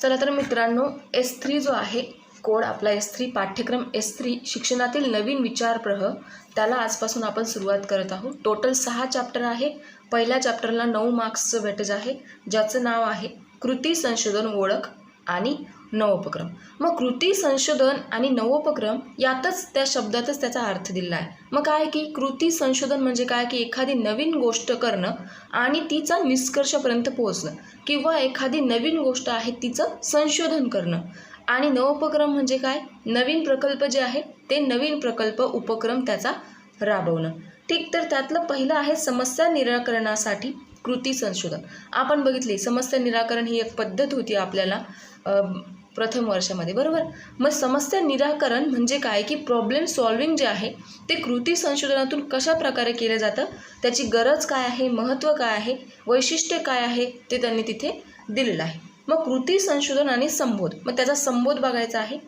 चला तर मित्रांनो, S3 जो आहे कोड आपला S3 पाठ्यक्रम S3 शिक्षणातील नवीन विचारप्रह, त्याला आजपासून आपण सुरुवात करत आहोत. टोटल 6 चॅप्टर आहे. पहिल्या चॅप्टरला 9 मार्क्सचं वेटेज आहे, ज्याचं नाव आहे कृती संशोधन ओळख आणि नवोपक्रम. मग कृती संशोधन आणि नवोपक्रम यातच, त्या शब्दातच त्याचा अर्थ दिला आहे. मग काय की कृती संशोधन म्हणजे काय की एखादी नवीन गोष्ट करणं आणि तिचा निष्कर्षापर्यंत पोहोचणं, किंवा एखादी नवीन गोष्ट आहे तिचं संशोधन करणं. आणि नवोपक्रम म्हणजे काय, नवीन प्रकल्प जे आहे ते नवीन प्रकल्प उपक्रम त्याचा राबवणं. ठीक, तर त्यातलं पहिलं आहे समस्या निराकरणासाठी कृती संशोधन. आपण बघितले समस्या निराकरण ही एक पद्धत होती आपल्याला प्रथम वर्षामध्ये, बरोबर. मग समस्या निराकरण म्हणजे काय की प्रॉब्लेम सॉल्विंग जे आहे ते कृती संशोधनातून कशा प्रकारे केलं जातं, त्याची गरज काय आहे, महत्त्व काय आहे, वैशिष्ट्य काय आहे, ते त्यांनी तिथे दिलेलं आहे. मग कृती संशोधन आणि संबोध, मग त्याचा संबोध बघायचा आहे.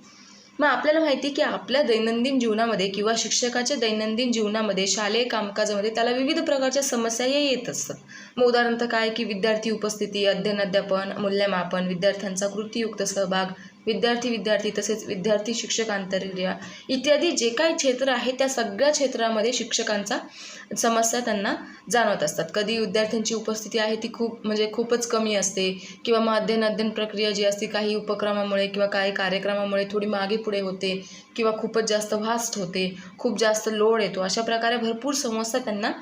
मग आपल्याला माहिती की आपल्या दैनंदिन जीवनामध्ये किंवा शिक्षकाच्या दैनंदिन जीवनामध्ये, शालेय कामकाजामध्ये त्याला विविध प्रकारच्या समस्या येत असतात. मग उदाहरणार्थ काय की विद्यार्थी उपस्थिती, अध्ययन अध्यापन, मूल्यमापन, विद्यार्थ्यांचा कृतीयुक्त सहभाग, विद्यार्थी तसेच विद्यार्थी शिक्षक आंतरक्रिया इत्यादी जे काही क्षेत्र आहे त्या सगळ्या क्षेत्रामध्ये शिक्षकांचा समस्या त्यांना जाणवत असतात. कधी विद्यार्थ्यांची उपस्थिती आहे ती खूपच कमी असते, किंवा मग अध्ययन प्रक्रिया जी असते काही उपक्रमामुळे किंवा काही कार्यक्रमामुळे थोडी मागे पुढे होते, किंवा खूपच जास्त व्हास्ट होते, खूप जास्त लोड येतो. अशा प्रकारे भरपूर समस्या त्यांना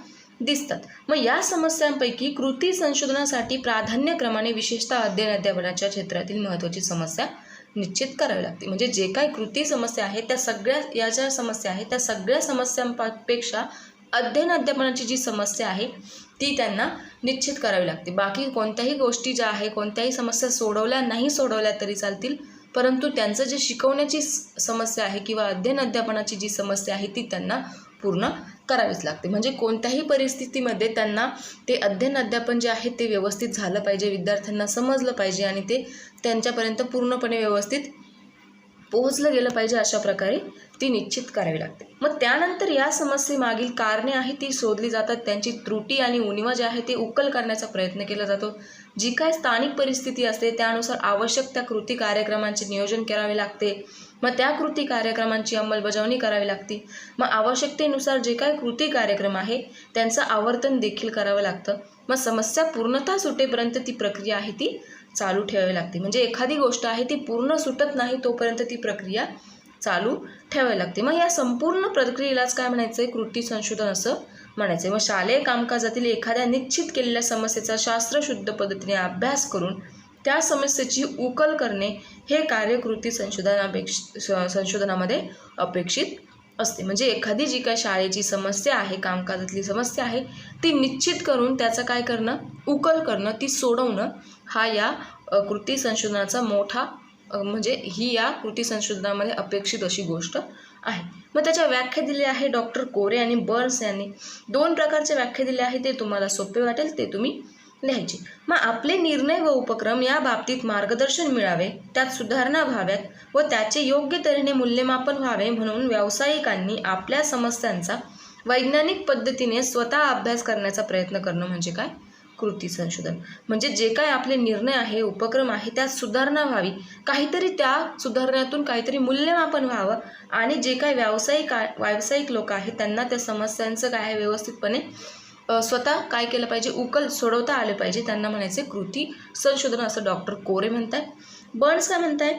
दिसतात. मग या समस्यांपैकी कृती संशोधनासाठी प्राधान्यक्रमाने विशेषतः अध्ययन अध्यापनाच्या क्षेत्रातील महत्त्वाची समस्या निश्चित करावी लागते. म्हणजे जे काही कृती समस्या आहे त्या सगळ्या, या ज्या समस्या आहेत त्या सगळ्या समस्यांपेक्षा अध्ययन अध्यापनाची जी समस्या आहे ती त्यांना निश्चित करावी लागते. बाकी कोणत्याही गोष्टी ज्या आहे, कोणत्याही समस्या नाही सोडवल्या तरी चालतील, परंतु त्यांचं जे शिकवण्याची समस्या आहे किंवा अध्ययन अध्यापनाची जी समस्या आहे ती त्यांना पूर्ण करावीच लागते. म्हणजे कोणत्याही परिस्थितीमध्ये त्यांना ते अध्ययन अध्यापन जे आहे ते व्यवस्थित झालं पाहिजे, विद्यार्थ्यांना समजलं पाहिजे आणि ते त्यांच्यापर्यंत पूर्णपणे व्यवस्थित पोहोचलं गेलं पाहिजे, अशा प्रकारे ती निश्चित करावी लागते. मग त्यानंतर या समस्येमागील कारणे आहे ती शोधली जातात, त्यांची त्रुटी आणि उणिवा जे आहे ते उकल करण्याचा प्रयत्न केला जातो. जी काय स्थानिक परिस्थिती असते त्यानुसार आवश्यक त्या कृती कार्यक्रमांचे नियोजन करावे लागते. मग त्या कृती कार्यक्रमांची अंमलबजावणी करावी लागते. मग आवश्यकतेनुसार जे काही कृती कार्यक्रम आहे त्यांचं आवर्तन देखील करावं लागतं. मग समस्या पूर्णतः सुटेपर्यंत ती प्रक्रिया आहे ती चालू ठेवावी लागते. म्हणजे एखादी गोष्ट आहे ती पूर्ण सुटत नाही तोपर्यंत ती प्रक्रिया चालू ठेवावी लागते. मग या संपूर्ण प्रक्रियेलाच काय म्हणायचं आहे, कृती संशोधन असं म्हणायचं आहे. मग शालेय कामकाजातील एखाद्या निश्चित केलेल्या समस्येचा शास्त्रशुद्ध पद्धतीने अभ्यास करून त्या समस्येची उकल करणे हे कार्य कृती संशोधनामध्ये अपेक्षित असते. म्हणजे एखादी जी काय शाळेची समस्या आहे, कामकाजातली समस्या आहे ती निश्चित करून त्याचं काय करणं, उकल करणं, ती सोडवणं, हा या कृती संशोधनाचा मोठा म्हणजे ही या कृती संशोधनामध्ये अपेक्षित अशी गोष्ट आहे. मग त्याच्या व्याख्या दिल्या आहे डॉक्टर कोरे आणि बर्न्स यांनी. 2 प्रकारच्या व्याख्या दिल्या आहे, ते तुम्हाला सोपे वाटेल ते तुम्ही लिहायचे. मग आपले निर्णय व उपक्रम या बाबतीत मार्गदर्शन मिळावे, त्यात सुधारणा व्हाव्यात व त्याचे योग्य तऱ्हेने मूल्यमापन व्हावे म्हणून व्यावसायिकांनी आपल्या समस्यांचा वैज्ञानिक पद्धतीने स्वतः अभ्यास करण्याचा प्रयत्न करणं म्हणजे काय, कृती संशोधन. म्हणजे जे काय आपले निर्णय आहे, उपक्रम आहे त्यात सुधारणा व्हावी, काहीतरी त्या सुधारण्यातून काहीतरी मूल्यमापन व्हावं, आणि जे काय व्यावसायिक लोक आहेत त्यांना त्या समस्यांचं काय आहे व्यवस्थितपणे स्वतः काय केलं पाहिजे, उकल सोडवता आले पाहिजे, त्यांना म्हणायचे कृती संशोधन, असं डॉक्टर कोरे म्हणतात. बर्न्स काय म्हणताय,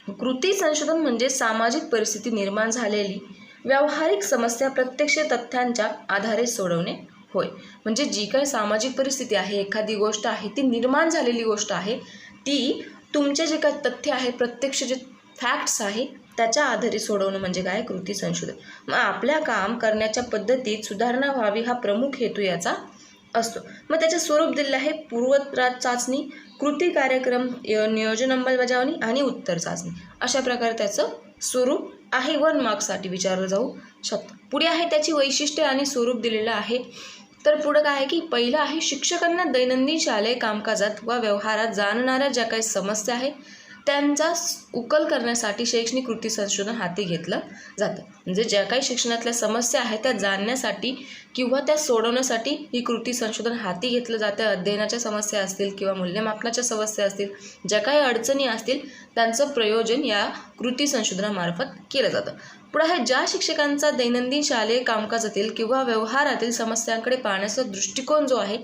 कृती संशोधन म्हणजे सामाजिक परिस्थिती निर्माण झालेली व्यावहारिक समस्या प्रत्यक्ष तथ्यांच्या आधारे सोडवणे होय. म्हणजे जी काही सामाजिक परिस्थिती आहे, एखादी गोष्ट आहे ती निर्माण झालेली गोष्ट आहे, ती तुमचे जे काही तथ्य आहे, प्रत्यक्ष जे फॅक्ट्स आहे त्याच्या आधारे सोडवणं म्हणजे काय, कृती संशोधन. मग आपल्या काम करण्याच्या पद्धतीत सुधारणा व्हावी हा प्रमुख हेतू याचा असतो. मग त्याचे स्वरूप दिलेलं आहे पूर्वत्रास चाचणी, कृती कार्यक्रम नियोजन अंमलबजावणी आणि उत्तर चाचणी, अशा प्रकारे त्याचं स्वरूप आहे. 1 मार्क्ससाठी विचारलं जाऊ शकतं. पुढे आहे त्याची वैशिष्ट्ये आणि स्वरूप दिलेलं आहे. तर पुढं काय आहे की पहिलं आहे शिक्षकांना दैनंदिन शालेय कामकाजात व व्यवहारात जाणणाऱ्या ज्या काही समस्या आहेत त्यांचा उकल करण्यासाठी शैक्षणिक कृती संशोधन हाती घेतलं जातं. म्हणजे ज्या काही शिक्षणातल्या समस्या आहेत त्या जाणण्यासाठी किंवा त्या सोडवण्यासाठी ही कृती संशोधन हाती घेतलं जातं. अध्ययनाच्या समस्या असतील किंवा मूल्यमापनाच्या समस्या असतील, ज्या काही अडचणी असतील त्यांचं प्रयोजन या कृती संशोधनामार्फत केलं जातं. पुढे आहे, ज्या शिक्षकांचा दैनंदिन शालेय कामकाजातील किंवा व्यवहारातील समस्यांकडे पाहण्याचा दृष्टिकोन जो आहे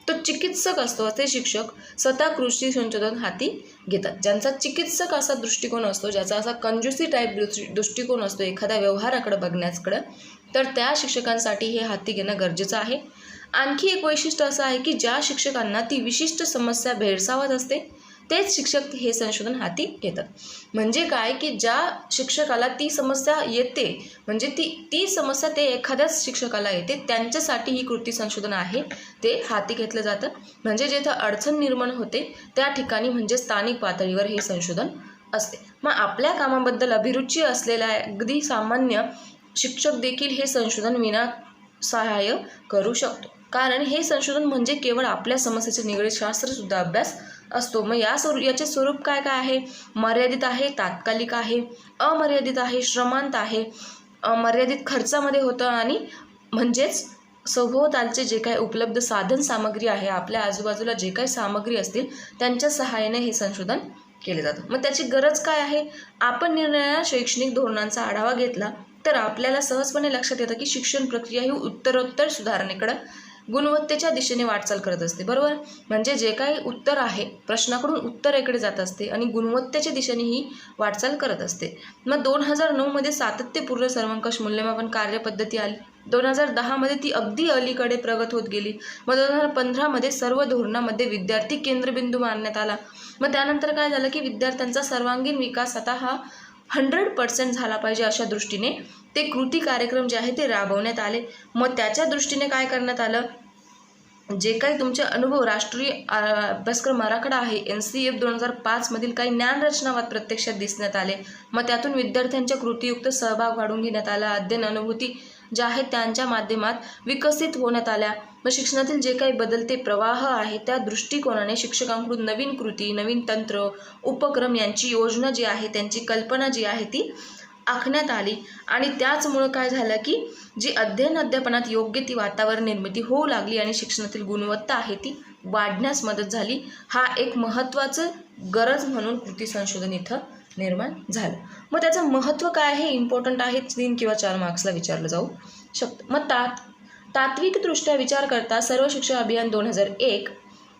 तो चिकित्सक असतो, असे शिक्षक स्वतः कृती संशोधन हाती घेतात. ज्यांचा चिकित्सक असा दृष्टिकोन असतो, ज्याचा असा कंजूसी टाईप दृष्टिकोन असतो एखाद्या व्यवहाराकडे बघण्याकडं, तर त्या शिक्षकांसाठी हे हाती घेणं गरजेचं आहे. आणखी एक वैशिष्ट्य असं आहे की ज्या शिक्षकांना ती विशिष्ट समस्या भेडसावत असते तेच शिक्षक हे संशोधन हाती घेतात. म्हणजे काय की ज्या शिक्षकाला ती समस्या येते, म्हणजे ती समस्या ते एखाद्याच शिक्षकाला येते, त्यांच्यासाठी ही कृती संशोधन आहे ते हाती घेतलं जातं. म्हणजे जिथं अडचण निर्माण होते त्या ठिकाणी म्हणजे स्थानिक पातळीवर हे संशोधन असते. मग आपल्या कामाबद्दल अभिरुची असलेला अगदी सामान्य शिक्षक देखील हे संशोधन विना सहाय्य करू शकतो. कारण हे संशोधन म्हणजे केवळ आपल्या समस्येचे निगडीत शास्त्रसुद्धा अभ्यास असतो. मग याचे स्वरूप काय काय आहे? मर्यादित आहे, तात्कालिक आहे, अमर्यादित आहे, श्रमांत आहे, मर्यादित खर्चामध्ये होतं आणि म्हणजेच सभोवतालचे जे काही उपलब्ध साधन सामग्री आहे, आपल्या आजूबाजूला जे काही सामग्री असतील त्यांच्या सहाय्याने हे संशोधन केले जातं. मग त्याची गरज काय आहे? आपण निरनिराळ्या शैक्षणिक धोरणांचा आढावा घेतला तर आपल्याला सहजपणे लक्षात येतं की शिक्षण प्रक्रिया ही उत्तरोत्तर सुधारणेकडे गुणवत्तेच्या दिशेने वाटचाल करत असते. बरोबर, म्हणजे जे काही उत्तर आहे प्रश्नाकडून उत्तरेकडे जात असते आणि गुणवत्तेच्या दिशेने ही वाटचाल करत असते. मग 2009 सातत्यपूर्ण सर्वंकष मूल्यमापन कार्यपद्धती आली. 2010 ती अगदी अलीकडे प्रगत होत गेली. मग 2015 सर्व धोरणामध्ये विद्यार्थी केंद्रबिंदू मानण्यात आला. मग त्यानंतर काय झालं की विद्यार्थ्यांचा सर्वांगीण विकास आता हा 100% झाला पाहिजे अशा दृष्टीने ते कृती कार्यक्रम जे आहे ते राबवण्यात आले. मग त्याच्या दृष्टीने काय करण्यात आलं, जे काही तुमचे अनुभव राष्ट्रीय अभ्यासक्रम आराखडा आहे NCF 2005 काही ज्ञानरचनावाद प्रत्यक्षात दिसण्यात आले. मग त्यातून विद्यार्थ्यांच्या कृतीयुक्त सहभाग वाढून घेण्यात आला. अध्ययन अनुभूती ज्या आहेत त्यांच्या माध्यमात विकसित होण्यात आल्या. मग शिक्षणातील जे काही बदलते प्रवाह आहे त्या दृष्टिकोनाने शिक्षकांकडून नवीन कृती, नवीन तंत्र, उपक्रम यांची योजना जी आहे, त्यांची कल्पना जी आहे ती आखण्यात आली. आणि त्याचमुळं काय झालं की जी अध्यापनात योग्य ती वातावरण निर्मिती होऊ लागली आणि शिक्षणातील गुणवत्ता आहे ती वाढण्यास मदत झाली. हा एक महत्त्वाचं गरज म्हणून कृती संशोधन इथं निर्माण झालं. मग त्याचं महत्त्व काय आहे? इम्पॉर्टंट आहे, 3 किंवा 4 मार्क्सला विचारलं जाऊ शकतं. मग तात्विकदृष्ट्या विचार करता सर्व शिक्षण अभियान 2001,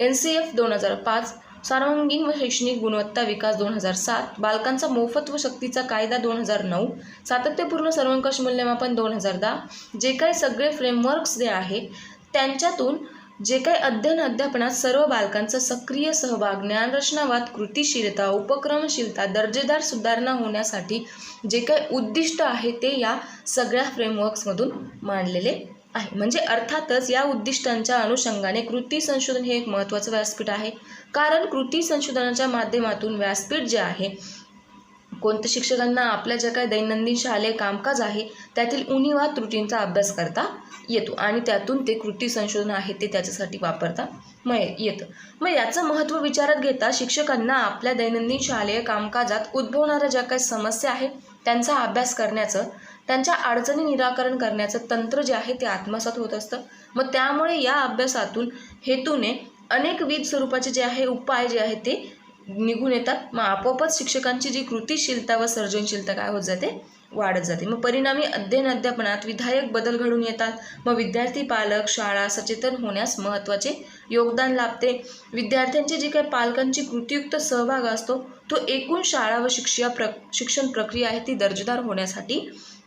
NCF 2005, सर्वांगीण व शैक्षणिक गुणवत्ता विकास 2007, बालकांचा मोफत व सक्तीचा कायदा 2009, सातत्यपूर्ण सर्वंकष मूल्यमापन 2010, जे काही सगळे फ्रेमवर्क्स जे आहे त्यांच्यातून जे काही अध्यापनात सर्व बालकांचा सक्रिय सहभाग, ज्ञानरचनावाद, कृतीशीलता, उपक्रमशीलता, दर्जेदार सुधारणा होण्यासाठी जे काही उद्दिष्ट आहे ते या सगळ्या फ्रेमवर्क्समधून मांडलेले आहे. म्हणजे अर्थातच या उद्दिष्टांच्या अनुषंगाने कृती संशोधन हे एक महत्त्वाचं व्यासपीठ आहे. कारण कृती संशोधनाच्या माध्यमातून व्यासपीठ जे आहे कोणत्या शिक्षकांना आपल्या ज्या काही दैनंदिन शालेय कामकाज आहे त्यातील उणीवा त्रुटींचा अभ्यास करता येतो आणि त्यातून ते कृती संशोधन आहे ते त्याच्यासाठी वापरता येतं. मग याचं महत्त्व विचारात घेता शिक्षकांना आपल्या दैनंदिन शालेय कामकाजात उद्भवणाऱ्या ज्या काही समस्या आहेत त्यांचा अभ्यास करण्याचं, त्यांच्या अडचणी निराकरण करण्याचं तंत्र जे आहे ते आत्मसात होत असतं. मग त्यामुळे या अभ्यासातून हेतूने अनेकविध स्वरूपाचे जे आहे उपाय जे आहेत ते निघून येतात. मग आपोआपच शिक्षकांची जी कृतीशीलता व सर्जनशीलता काय होत जाते, वाढत जाते. मग परिणामी अध्यापनात विधायक बदल घडून येतात. मग विद्यार्थी, पालक, शाळा सचेतन होण्यास महत्त्वाचे योगदान लाभते. विद्यार्थ्यांची जी काही पालकांची कृतीयुक्त सहभाग असतो तो एकूण शाळा व शिक्षण प्रक्रिया आहे ती दर्जेदार होण्यासाठी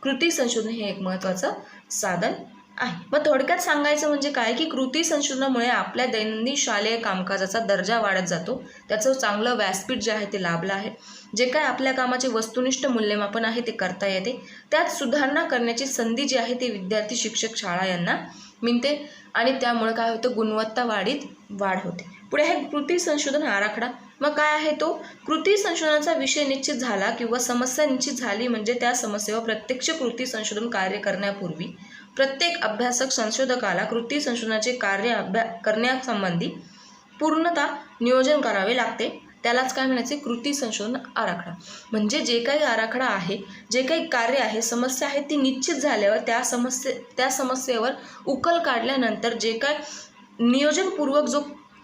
कृती संशोधन हे एक महत्त्वाचं साधन आहे. मग थोडक्यात सांगायचं म्हणजे काय की कृती संशोधनामुळे आपल्या दैनंदिन शालेय कामकाजाचा दर्जा वाढत जातो. त्याचं चांगलं व्यासपीठ जे आहे ते लाभलं आहे. जे काय आपल्या कामाचे वस्तुनिष्ठ मूल्यमापन आहे ते करता येते. त्यात सुधारणा करण्याची संधी जी आहे ते विद्यार्थी, शिक्षक, शाळा यांना मिळते आणि त्यामुळे काय होतं, गुणवत्ता वाढ होते. पुढे आहे कृती संशोधन आराखडा. मग काय आहे तो? कृती संशोधनाचा विषय निश्चित झाला किंवा समस्या निश्चित झाली म्हणजे त्या समस्येवर प्रत्यक्ष कृती संशोधन कार्य करण्यापूर्वी प्रत्येक अभ्यासक संशोधकाला कृती संशोधनाचे कार्य करण्यासंबंधी पूर्णतः नियोजन करावे लागते. त्यालाच काय म्हणायचे, कृती संशोधन आराखडा. म्हणजे जे काही आराखडा आहे, जे काही कार्य आहे, समस्या आहे, ती निश्चित झाल्यावर त्या समस्येवर उकल काढल्यानंतर जे काय नियोजनपूर्वक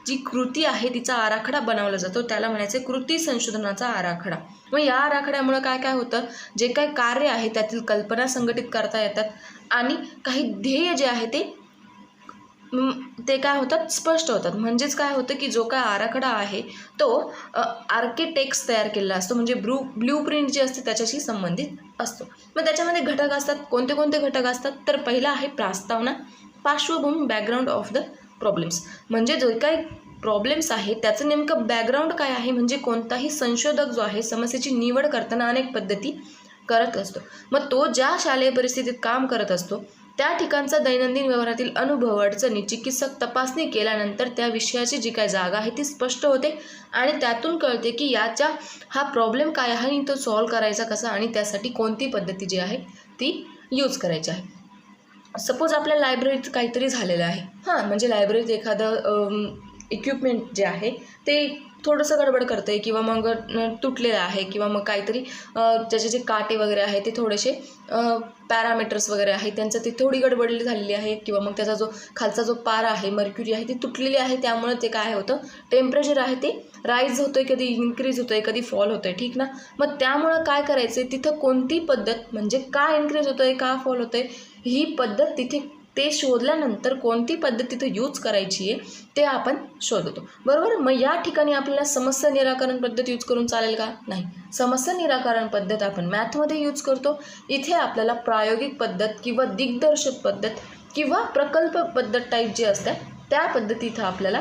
जी कृती आहे तिचा आराखडा बनवला जातो त्याला म्हणायचे कृती संशोधनाचा आराखडा. मग या आराखड्यामुळे काय काय होतं, जे काय कार्य आहे त्यातील कल्पना संघटित करता येतात आणि काही ध्येय जे आहे ते काय होतात, स्पष्ट होतात. म्हणजेच काय होतं की जो काय आराखडा आहे तो आर्किटेक्ट्स तयार केलेला असतो, म्हणजे ब्ल्यू प्रिंट जी असते त्याच्याशी संबंधित असतो. मग त्याच्यामध्ये घटक असतात. कोणते कोणते घटक असतात, तर पहिला आहे प्रास्तावना, पार्श्वभूमी, बॅकग्राऊंड ऑफ द प्रॉब्लेम्स. म्हणजे जो काही प्रॉब्लेम्स आहे त्याचं नेमकं बॅकग्राऊंड काय आहे. म्हणजे कोणताही संशोधक जो आहे समस्येची निवड करताना अनेक पद्धती करत असतो. मग तो ज्या शालेय परिस्थितीत काम करत असतो त्या ठिकाणचा दैनंदिन व्यवहारातील अनुभव, अडचणी, चिकित्सक तपासणी केल्यानंतर त्या विषयाची जी काय जागा आहे ती स्पष्ट होते आणि त्यातून कळते की हा प्रॉब्लेम काय आहे आणि तो सॉल्व्ह करायचा कसा आणि त्यासाठी कोणती पद्धती जी आहे ती यूज करायची आहे. सपोज आपल्या लायब्ररीत काहीतरी झालेलं आहे, म्हणजे लायब्ररीत एखादं इक्विपमेंट जे आहे ते थोडंसं गडबड करतं आहे किंवा मग तुटलेलं आहे किंवा मग काहीतरी त्याचे जे काटे वगैरे आहे ते थोडेसे पॅरामीटर्स वगैरे आहे त्यांचं ती थोडी गडबडली झालेली आहे किंवा मग त्याचा खालचा जो पारा आहे, मर्क्युरी आहे, ती तुटलेली आहे. त्यामुळे ते काय होतं, टेम्परेचर आहे ते राईज होतं आहे, कधी इन्क्रीज होतं आहे, कधी फॉल होतं आहे, ठीक ना. मग त्यामुळं काय करायचं आहे, तिथं कोणती पद्धत, म्हणजे का इन्क्रीज होतं आहे, का फॉल होतं आहे, ही पद्धत तिथे ते शोधल्यानंतर कोणती पद्धत तिथं यूज करायची आहे ते आपण शोधतो, बरोबर. मग या ठिकाणी आपल्याला समस्या निराकरण पद्धत यूज करून चालेल का, नाही. समस्या निराकरण पद्धत आपण मॅथमध्ये यूज करतो. इथे आपल्याला प्रायोगिक पद्धत किंवा दिग्दर्शक पद्धत किंवा प्रकल्प पद्धत टाईप जी असते त्या पद्धती इथं आपल्याला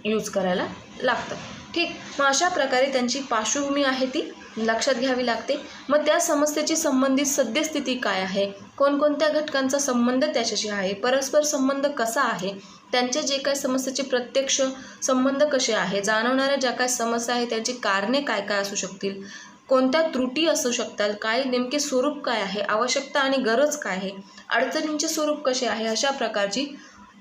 यूज करायला लागतं, ठीक. मग अशा प्रकारे त्यांची पार्श्वभूमी आहे ती लक्षात घ्यावी लागते. मग त्या समस्येची संबंधित सद्यस्थिती काय आहे, कोणकोणत्या घटकांचा संबंध त्याच्याशी आहे, परस्पर संबंध कसा आहे, त्यांचे जे काय समस्येचे प्रत्यक्ष संबंध कसे आहे, जाणवणाऱ्या ज्या काय समस्या आहे त्यांची कारणे काय काय असू शकतील, कोणत्या त्रुटी असू शकतात, काय नेमके स्वरूप काय आहे, आवश्यकता आणि गरज काय आहे, अडचणींचे स्वरूप कसे आहे, अशा प्रकारची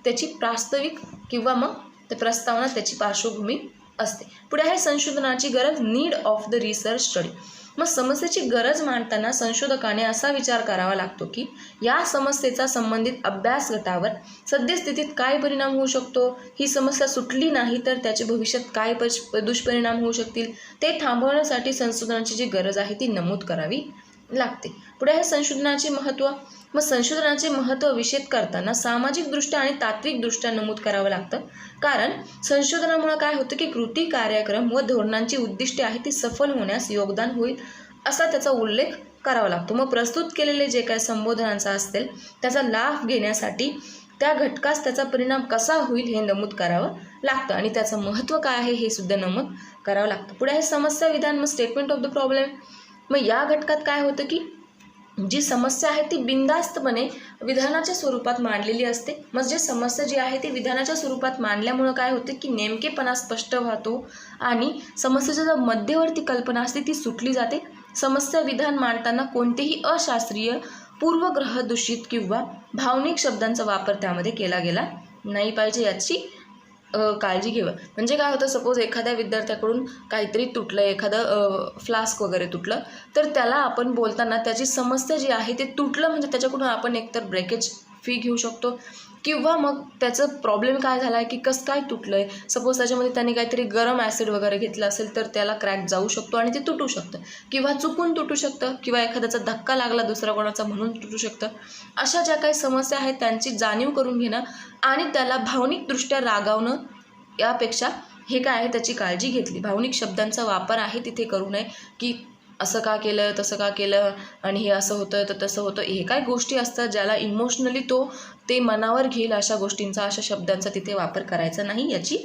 त्याची प्रास्ताविक किंवा मग ते प्रस्तावना त्याची पार्श्वभूमी असते. पुढे आहे संशोधनाची गरज, need of the research study. मग समस्येची गरज मांडताना संशोधकाने असा विचार करावा लागतो की या समस्येचा संबंधित अभ्यास गटावर सद्यस्थितीत काय परिणाम होऊ शकतो, ही समस्या सुटली नाही तर त्याचे भविष्यात काय दुष्परिणाम होऊ शकतील, ते थांबवण्यासाठी संशोधनाची जी गरज आहे ती नमूद करावी लागते. पुढे आहे संशोधनाचे महत्त्व. मग संशोधनाचे महत्त्व विषद करताना सामाजिकदृष्ट्या आणि तात्विकदृष्ट्या नमूद करावं लागतं. कारण संशोधनामुळे काय होतं की कृती, कार्यक्रम व धोरणांची उद्दिष्टे आहे ती सफल होण्यास योगदान होईल असा त्याचा उल्लेख करावा लागतो. मग प्रस्तुत केलेले जे काय संबोधनांचा असेल त्याचा लाभ घेण्यासाठी त्या घटकास त्याचा परिणाम कसा होईल हे नमूद करावं लागतं आणि त्याचं महत्त्व काय आहे हे सुद्धा नमूद करावं लागतं. पुढे आहे समस्या विधान, मग स्टेटमेंट ऑफ द प्रॉब्लेम. मग या घटकात काय होतं की जी समस्या आहे ती बिनधास्तपणे विधानाच्या स्वरूपात मांडलेली असते. मग जे समस्या जी आहे ती विधानाच्या स्वरूपात मांडल्यामुळं काय होते की नेमकेपणा स्पष्ट वाहतो आणि समस्येची जो मध्यवर्ती कल्पना असते ती सुटली जाते. समस्या विधान मांडताना कोणतेही अशास्त्रीय, पूर्वग्रह दूषित किंवा भावनिक शब्दांचा वापर त्यामध्ये केला गेला नाही पाहिजे याची काळजी घ्यावी. म्हणजे काय होतं, सपोज एखाद्या विद्यार्थ्याकडून काहीतरी तुटलं, एखादं फ्लास्क वगैरे तुटलं, तर त्याला आपण बोलताना त्याची समस्या जी आहे ते तुटलं म्हणजे त्याच्याकडून आपण एकतर ब्रेकेज फी घेऊ शकतो किंवा मग त्याचं प्रॉब्लेम काय झाला आहे की कसं काय तुटलं आहे. सपोज त्याच्यामध्ये त्याने काहीतरी गरम ॲसिड वगैरे घेतलं असेल तर त्याला क्रॅक जाऊ शकतो आणि ते तुटू शकतं किंवा चुकून तुटू शकतं किंवा एखाद्याचा धक्का लागला दुसरा कोणाचा म्हणून तुटू शकतं. अशा ज्या काही समस्या आहेत त्यांची जाणीव करून घेणं आणि त्याला भावनिकदृष्ट्या रागावणं यापेक्षा हे काय आहे त्याची काळजी घेतली. भावनिक शब्दांचा वापर आहे तिथे करू नये की असं का केलं, तसं का केलं आणि हे असं होतं तर तसं होतं. हे काय गोष्टी असतात ज्याला इमोशनली ते मनावर घेईल अशा गोष्टींचा, अशा शब्दांचा तिथे वापर करायचा नाही याची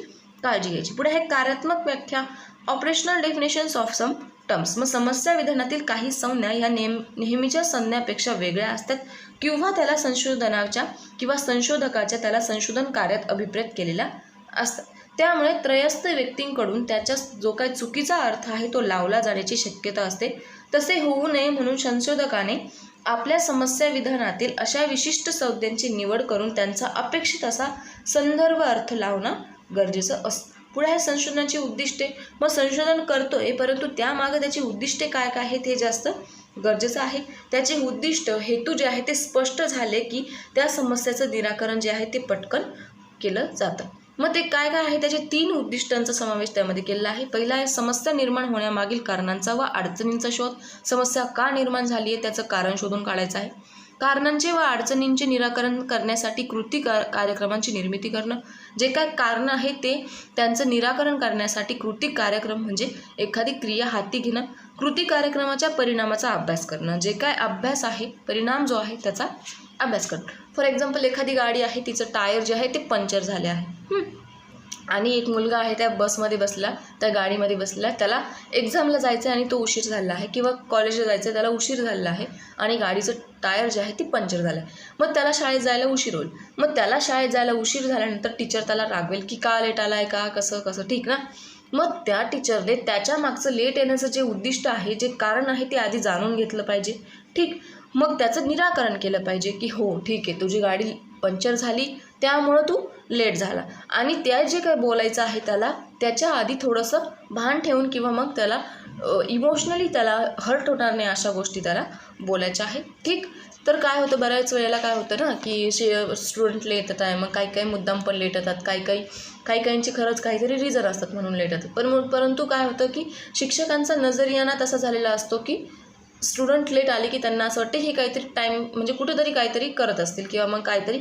काळजी घ्यायची. पुढे आहे कार्यात्मक व्याख्या, operational definitions of some terms. मग समस्या विधानातील काही संज्ञा या नेहमीच्या संज्ञापेक्षा वेगळ्या असतात किंवा त्याला संशोधनाच्या किंवा संशोधकाच्या त्याला संशोधन कार्यात अभिप्रेत केलेल्या असतात. त्यामुळे त्रयस्थ व्यक्तींकडून त्याच्या जो काही चुकीचा अर्थ आहे तो लावला जाण्याची शक्यता असते. तसे होऊ नये म्हणून संशोधकाने आपल्या समस्या विधानातील अशा विशिष्ट संज्ञांची निवड करून त्यांचा अपेक्षित असा संदर्भ अर्थ लावणं गरजेचं असतं. पुढे आहे संशोधनाची उद्दिष्टे. मग संशोधन करतोय परंतु त्यामागे त्याची उद्दिष्टे काय काय आहेत हे जास्त गरजेचं आहे. त्याचे उद्दिष्ट हेतू जे आहे ते स्पष्ट झाले की त्या समस्याचं निराकरण जे आहे ते पटकन केलं जातं. मग ते काय काय आहे, त्याचे 3 उद्दिष्टांचा समावेश त्यामध्ये केलेला आहे. पहिला आहे समस्या निर्माण होण्यामागील कारणांचा व अडचणींचा शोध. समस्या का निर्माण झाली आहे त्याचं कारण शोधून काढायचं आहे. कारणांचे व अडचणींचे निराकरण करण्यासाठी कृती कार्यक्रमांची निर्मिती करणं. जे काय कारण आहे ते त्यांचं निराकरण करण्यासाठी कृती कार्यक्रम म्हणजे एखादी क्रिया हाती घेणं. कृती कार्यक्रमाच्या परिणामाचा अभ्यास करणं. जे काय अभ्यास आहे, परिणाम जो आहे त्याचा अभ्यास करणं. फॉर एक्झाम्पल एखादी गाडी आहे, तिचं टायर जे आहे ते पंक्चर झाले आहे आणि एक मुलगा आहे त्या बसमध्ये बसला, त्या गाडीमध्ये बसला, त्याला एक्झामला जायचं आहे आणि तो उशीर झाला आहे किंवा कॉलेजला जायचं आहे त्याला उशीर झालेला आहे आणि गाडीचं टायर जे आहे ते पंक्चर झालं आहे. मग त्याला शाळेत जायला उशीर होईल. मग त्याला शाळेत जायला उशीर झाल्यानंतर टीचर त्याला रागवेल की का लेट आला आहे, का कसं ठीक ना. मग त्या टीचरने त्याच्या मागचं लेट येण्याचं जे उद्दिष्ट आहे, जे कारण आहे ते आधी जाणून घेतलं पाहिजे. ठीक, मग त्याचं निराकरण केलं पाहिजे की हो ठीक आहे, तुझी गाडी पंक्चर झाली त्यामुळं तू लेट झाला. आणि त्या जे काय बोलायचं आहे त्याला त्याच्या आधी थोडंसं भान ठेवून किंवा मग त्याला इमोशनली त्याला हर्ट होणार नाही अशा गोष्टी त्याला बोलायच्या आहेत. ठीक, तर काय होतं बऱ्याच वेळेला काय होतं ना की स्टुडंट लेट येतात आहे, मग काही मुद्दाम पण लेट येतात, काहींची खरंच काहीतरी रिझन असतात म्हणून लेट येतात. परंतु काय होतं की शिक्षकांचा नजरियाना तसा झालेला असतो की स्टुडंट लेट आले की त्यांना असं वाटते हे काहीतरी टाईम म्हणजे कुठेतरी काहीतरी करत असतील किंवा मग काहीतरी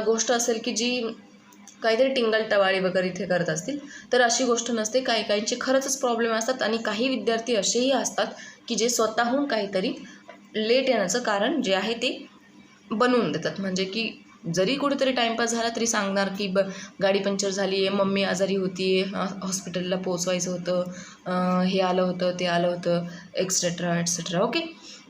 गोष्ट असेल की जी काहीतरी टिंगल टवाळी वगैरे इथे करत असतील. तर अशी गोष्ट नसते. काहींचे खरंच प्रॉब्लेम असतात आणि काही विद्यार्थी असेही असतात की जे स्वतःहून काहीतरी लेट येण्याचं कारण जे आहे ते बनवून देतात. म्हणजे की जरी कुठेतरी टाईमपास झाला तरी सांगणार की गाडी पंक्चर झाली आहे, मम्मी आजारी होती, हॉस्पिटलला पोचवायचं होतं, हे आलं होतं, ते आलं होतं, एक्सेट्रा एक्सेट्रा. ओके,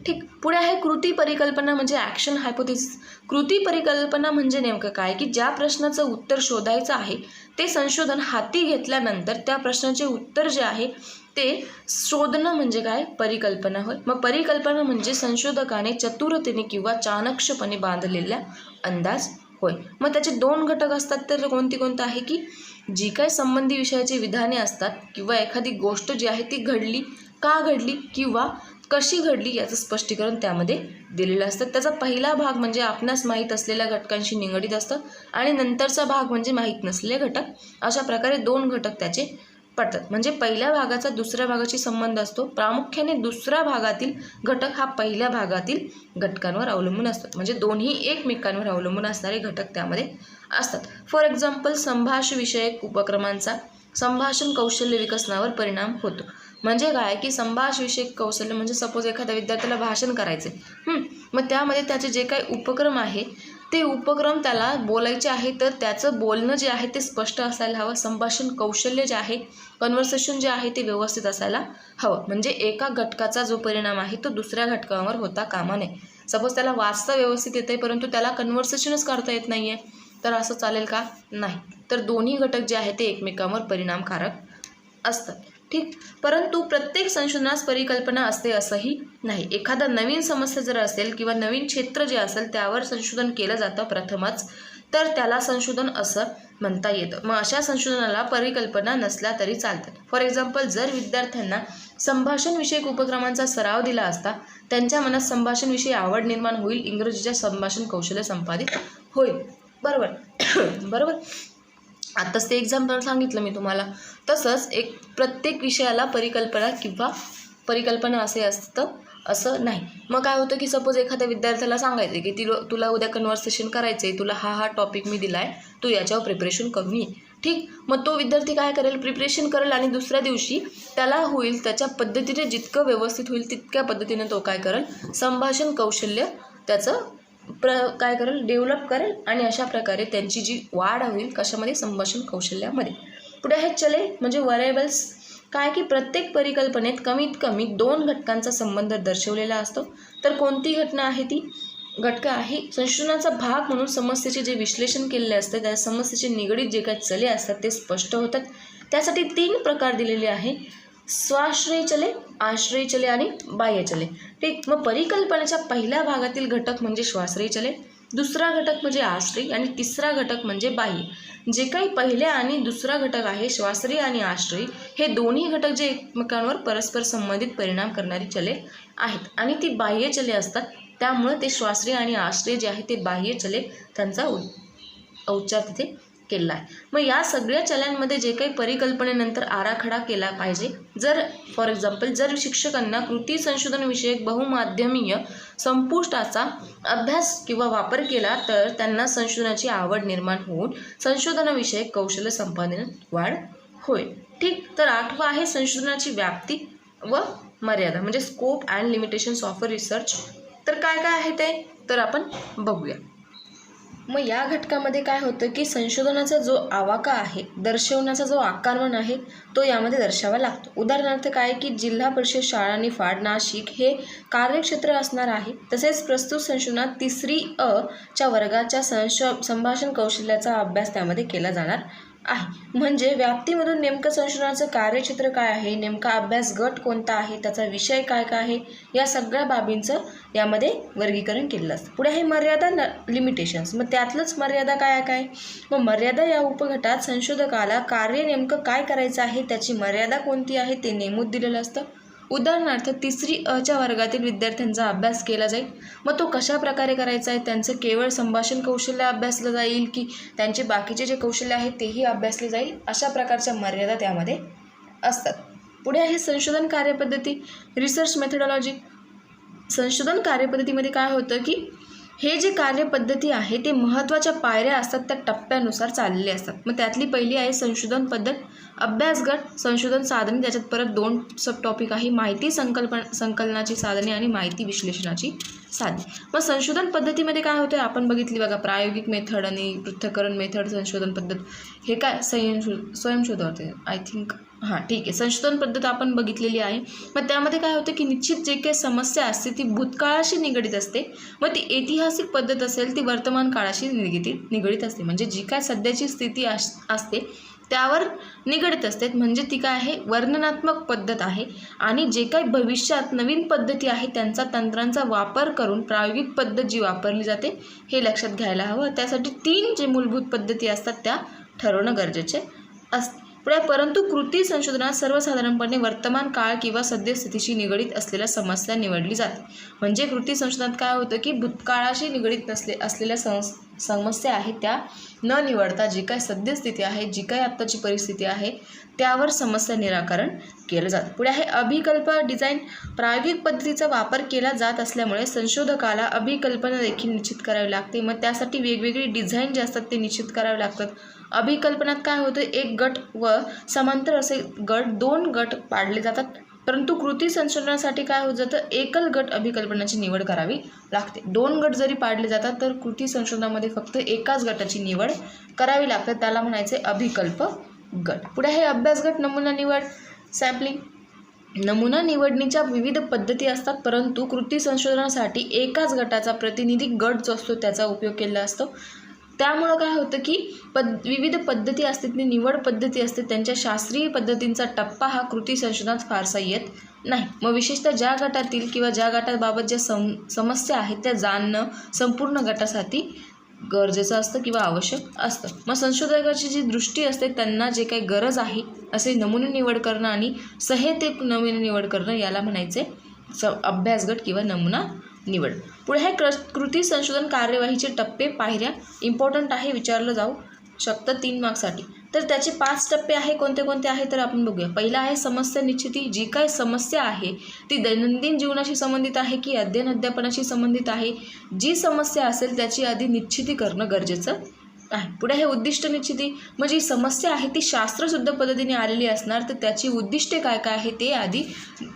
ठीक. पुढे आहे कृती परिकल्पना म्हणजे ॲक्शन हायपोथेसिस. कृती परिकल्पना म्हणजे नेमकं काय की ज्या प्रश्नाचं उत्तर शोधायचं आहे ते संशोधन हाती घेतल्यानंतर त्या प्रश्नाचे उत्तर जे आहे ते शोधणं म्हणजे काय, परिकल्पना होय. मग परिकल्पना म्हणजे संशोधकाने चतुरतेने किंवा चाणक्षपणे बांधलेला अंदाज होय. मग त्याचे 2 घटक असतात. तर कोणतं आहे की जी काय संबंधी विषयाची विधाने असतात किंवा एखादी गोष्ट जी आहे ती घडली, का घडली किंवा कशी घडली याचं स्पष्टीकरण त्यामध्ये दिलेलं असतं. त्याचा पहिला भाग म्हणजे आपणास माहीत असलेल्या घटकांशी निगडीत असतं आणि नंतरचा भाग म्हणजे माहीत नसलेले घटक. अशा प्रकारे 2 घटक त्याचे पडतात. म्हणजे पहिल्या भागाचा दुसऱ्या भागाशी संबंध असतो. प्रामुख्याने दुसऱ्या भागातील घटक हा पहिल्या भागातील घटकांवर अवलंबून असतात. म्हणजे दोन्ही एकमेकांवर अवलंबून असणारे घटक त्यामध्ये असतात. फॉर एक्झाम्पल संभाषण विषयक उपक्रमांचा संभाषण कौशल्य विकसनावर परिणाम होतो. म्हणजे काय की संभाषण विषयक कौशल्य म्हणजे सपोज एखाद्या विद्यार्थ्याला भाषण करायचे, मग त्यामध्ये त्याचे जे काही उपक्रम आहे ते उपक्रम त्याला बोलायचे आहे तर त्याचं बोलणं जे आहे ते स्पष्ट असायला हवं. संभाषण कौशल्य जे आहे, कन्व्हर्सेशन जे आहे ते व्यवस्थित असायला हवं. म्हणजे एका घटकाचा जो परिणाम आहे तो दुसऱ्या घटकावर होता कामा नये. सपोज त्याला वाचता व्यवस्थित येतं आहे परंतु त्याला कन्व्हर्सेशनच करता येत नाही आहे, तर असं चालेल का? नाही. तर दोन्ही घटक जे आहे ते एकमेकांवर परिणामकारक असतात. ठीक, परंतु प्रत्येक संशोधनास परिकल्पना असते असंही नाही. एखादा नवीन समस्या जर असेल किंवा नवीन क्षेत्र जे असेल त्यावर संशोधन केलं जातं प्रथमच, तर त्याला संशोधन असं म्हणता येतं. मग अशा संशोधनाला परिकल्पना नसल्या तरी चालतात. फॉर एक्झाम्पल जर विद्यार्थ्यांना संभाषण विषयक उपक्रमांचा सराव दिला असता त्यांच्या मनात संभाषणविषयी आवड निर्माण होईल, इंग्रजीच्या संभाषण कौशल्य संपादित होईल. बरोबर. आत्ताच ते एक्झाम्पल सांगितलं मी तुम्हाला. तसंच एक प्रत्येक विषयाला परिकल्पना असे असतं असं नाही. मग काय होतं की सपोज एखाद्या विद्यार्थ्याला सांगायचं की तुला उद्या कन्व्हर्सेशन करायचं आहे, तुला हा टॉपिक मी दिला आहे, तू याच्यावर प्रिपरेशन करून ये. ठीक, मग तो विद्यार्थी काय करेल, प्रिपरेशन करेल आणि दुसऱ्या दिवशी त्याला होईल त्याच्या पद्धतीने जितकं व्यवस्थित होईल तितक्या पद्धतीने तो काय करेल, संभाषण कौशल्य त्याचं काय करेल, डेव्हलप करेल आणि अशा प्रकारे त्यांची जी वाढ होईल कशामध्ये, संभाषण कौशल्यामध्ये. पुढे आहे चले म्हणजे व्हरायबल्स. काय की प्रत्येक परिकल्पनेत कमीत कमी 2 घटकांचा संबंध दर्शवलेला असतो. तर कोणती घटना आहे ती घटक आहे संशोधनाचा भाग म्हणून समस्येचे जे विश्लेषण केलेले असते त्या समस्येचे निगडीत जे काही चले असतात ते स्पष्ट होतात. त्यासाठी 3 प्रकार दिलेले आहे, स्वाश्रयी चले, आश्रयी चले आणि बाह्य चले. ठीक, मग परिकल्पनेच्या पहिल्या भागातील घटक म्हणजे स्वाश्रयी चले, दुसरा घटक म्हणजे आश्रयी आणि तिसरा घटक म्हणजे बाह्य. जे काही पहिले आणि दुसरा घटक आहे श्वासरी आणि आश्रयी, हे दोन्ही घटक जे एकमेकांवर परस्पर संबंधित परिणाम करणारी चले आहेत आणि ती बाह्य चले असतात, त्यामुळे ते श्वासरी आणि आश्रयी जे आहे ते बाह्य चले त्यांचा उच्चार तिथे केला आहे. मग या सगळ्या चलांमध्ये जे काही परिकल्पनेनंतर आराखडा केला पाहिजे. जर फॉर एक्झाम्पल जर शिक्षकांना कृती संशोधन विषयक बहुमाध्यमीय संपुष्टाचा अभ्यास किंवा वापर केला तर त्यांना संशोधनाची आवड निर्माण होऊन संशोधनाविषयक कौशल्य संपादनात वाढ होईल. ठीक, तर 8वा आहे संशोधनाची व्याप्ती व मर्यादा म्हणजे scope and limitations of research. तर काय काय आहे ते तर आपण बघूया. मग या घटकामध्ये काय होतं की संशोधनाचा जो आवाका आहे, दर्शवण्याचा जो आकारमान आहे तो यामध्ये दर्शावा लागतो. उदाहरणार्थ काय की जिल्हा परिषद शाळा निफाड नाशिक हे कार्यक्षेत्र असणार आहे. तसेच प्रस्तुत संशोधनात 3री अ च्या वर्गाच्या संभाषण कौशल्याचा अभ्यास त्यामध्ये केला जाणार आहे. म्हणजे व्याप्तीमधून नेमकं संशोधनाचं कार्यक्षेत्र काय आहे, नेमका अभ्यास गट कोणता आहे, त्याचा विषय काय काय आहे, या सगळ्या बाबींचं यामध्ये वर्गीकरण केलेलं असतं. पुढे आहे मर्यादा लिमिटेशन्स. मग त्यातलंच मर्यादा काय काय. मग मर्यादा या उपगटात संशोधकाला कार्य नेमकं काय करायचं आहे, त्याची मर्यादा कोणती आहे ते नेमून दिलेलं असतं. उदाहरणार्थ 3री अ च्या वर्गातील विद्यार्थ्यांचा अभ्यास केला जाईल. मग तो कशा प्रकारे करायचा आहे, त्यांचं केवळ संभाषण कौशल्य अभ्यासलं जाईल की त्यांचे बाकीचे जे कौशल्य आहेत तेही अभ्यासले जाईल, अशा प्रकारच्या मर्यादा त्यामध्ये असतात. पुढे आहे संशोधन कार्यपद्धती रिसर्च मेथडॉलॉजी. संशोधन कार्यपद्धतीमध्ये काय होतं की हे जे कार्यपद्धती आहे ते महत्त्वाच्या पायऱ्या असतात, त्या टप्प्यानुसार चाललेले असतात. मग त्यातली पहिली आहे संशोधन पद्धत, अभ्यास गट, संशोधन साधने. त्याच्यात परत 2 सब टॉपिक आहे, माहिती संकलनाची साधने आणि माहिती विश्लेषणाची साधने. मग संशोधन पद्धतीमध्ये काय होतं आपण बघितली बघा, प्रायोगिक मेथड आणि पृथक्करण मेथड संशोधन पद्धत. हे काय स्वयंशोध होते आय थिंक. हां ठीक आहे, संशोधन पद्धत आपण बघितलेली आहे. मग त्यामध्ये काय होतं की निश्चित जे काही समस्या असते ती भूतकाळाशी निगडीत असते. मग ती ऐतिहासिक पद्धत असेल ती वर्तमान काळाशी निगडीत असते. म्हणजे जी काय सध्याची स्थिती असते त्यावर निगडीत असते. म्हणजे ती काय आहे वर्णनात्मक पद्धत आहे. आणि जे काही भविष्यात नवीन पद्धती आहेत त्यांचा तंत्रांचा वापर करून प्रायोगिक पद्धत जी वापरली जाते हे लक्षात घ्यायला हवं. त्यासाठी 3 जे मूलभूत पद्धती असतात त्या ठरवणं गरजेचे असते. परंतु कृती संशोधनात सर्वसाधारणपणे वर्तमान काळ किंवा सद्यस्थितीशी निगडीत असलेल्या समस्या निवडली जाते. म्हणजे कृती संशोधनात काय होतं की भूतकाळाशी निगडीत असलेल्या समस्या आहेत त्या न निवडता जी काय सद्यस्थिती आहे, जी काय आत्ताची परिस्थिती आहे त्यावर समस्या निराकरण केलं जातं. पुढे आहे अभिकल्प डिझाईन. प्रायोगिक पद्धतीचा वापर केला जात असल्यामुळे संशोधकाला अभिकल्पना देखील निश्चित करावी लागते. मग त्यासाठी वेगवेगळी डिझाईन जे असतात ते निश्चित करावे लागतात. अभिकल्पनात काय होतं, एक गट व समांतर असे 2 गट पाडले जातात. परंतु कृती संशोधनासाठी काय होत जातं, एकल गट अभिकल्पनाची निवड करावी लागते. 2 गट जरी पाडले जातात तर कृती संशोधनामध्ये फक्त एकाच गटाची निवड करावी लागते, त्याला म्हणायचे अभिकल्प गट. पुढे आहे अभ्यास गट, नमुना निवड सॅम्पलिंग. नमुना निवडणीच्या विविध पद्धती असतात, परंतु कृती संशोधनासाठी एकाच गटाचा प्रतिनिधी गट जो असतो त्याचा उपयोग केला असतो. त्यामुळं काय होतं की विविध पद्धती असतात, निवड पद्धती असते, त्यांच्या शास्त्रीय पद्धतींचा टप्पा हा कृती संशोधनात फारसा येत नाही. मग विशेषतः ज्या गटातील किंवा ज्या गटाबाबत ज्या समस्या आहेत त्या जाणणं संपूर्ण गटासाठी गरजेचं असतं किंवा आवश्यक असतं. मग संशोधकाची जी दृष्टी असते त्यांना जे काही गरज आहे असे नमुने निवड करणं आणि सहेतुक नमुने निवड करणं याला म्हणायचे अभ्यास गट किंवा नमुना निवड. पुढे आहे कृती संशोधन कार्यवाहीचे टप्पे पायऱ्या. इम्पॉर्टंट आहे, विचारलं जाऊ शकतं 3 मार्क्ससाठी. तर त्याचे 5 टप्पे आहे, कोणते कोणते आहे तर आपण बघूया. पहिला आहे समस्या निश्चिती. जी काय समस्या आहे ती दैनंदिन जीवनाशी संबंधित आहे की अध्यापनाशी संबंधित आहे. जी समस्या असेल त्याची आधी निश्चिती करणं गरजेचं आहे. पुढे आहे उद्दिष्ट निश्चिती. मग जी समस्या आहे ती शास्त्रशुद्ध पद्धतीने आलेली असणार तर त्याची उद्दिष्टे काय काय आहे ते आधी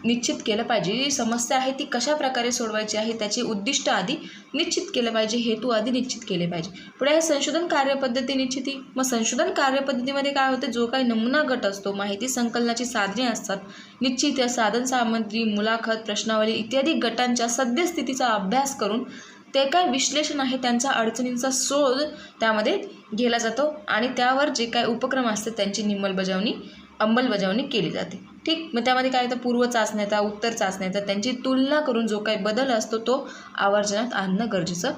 निश्चित केलं पाहिजे. जी समस्या आहे ती कशा प्रकारे सोडवायची आहे त्याचे उद्दिष्ट आधी निश्चित केलं पाहिजे, हेतू आधी निश्चित केले पाहिजे. पुढे आहे संशोधन कार्यपद्धती निश्चिती. मग संशोधन कार्यपद्धतीमध्ये काय होतं, जो काही नमुना गट असतो, माहिती संकलनाची साधने असतात, निश्चित साधन सामग्री, मुलाखत, प्रश्नावली इत्यादी गटांच्या सद्यस्थितीचा अभ्यास करून ते काय विश्लेषण आहे त्यांचा अडचणींचा शोध त्यामध्ये घेतला जातो आणि त्यावर जे काय उपक्रम असतात त्यांची अंमलबजावणी केली जाते. ठीक, मग त्यामध्ये काय येतं, पूर्व चाचण्या, उत्तर चाचण्या, त्यांची तुलना करून जो काही बदल असतो तो आवर्जनात आणणं गरजेचं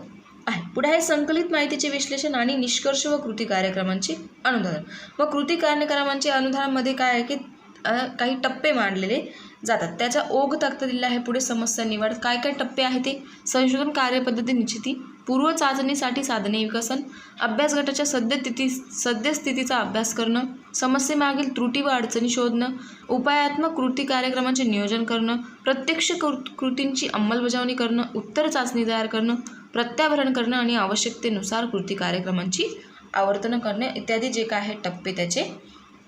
आहे. पुढे आहे संकलित माहितीचे विश्लेषण आणि निष्कर्ष व कृती कार्यक्रमांची अनुधारण. मग कृती कार्यक्रमांचे अनुधानामध्ये काय आहे की काही टप्पे मांडलेले जातात. त्याचा ओघ तक्ता दिलेला आहे. पुढे समस्या निवड, काय काय टप्पे आहे ते: संशोधन कार्यपद्धती निश्चिती, पूर्व चाचणीसाठी साधने विकसन, अभ्यास गटाच्या सद्यस्थितीचा अभ्यास करणं, समस्येमागील त्रुटी व अडचणी शोधणं, उपायात्मक कृती कार्यक्रमांचे नियोजन करणं, प्रत्यक्ष कृतींची अंमलबजावणी करणं, उत्तर चाचणी तयार करणं, प्रत्याभरण करणं आणि आवश्यकतेनुसार कृती कार्यक्रमांची आवर्तन करणे इत्यादी जे काय आहे टप्पे त्याचे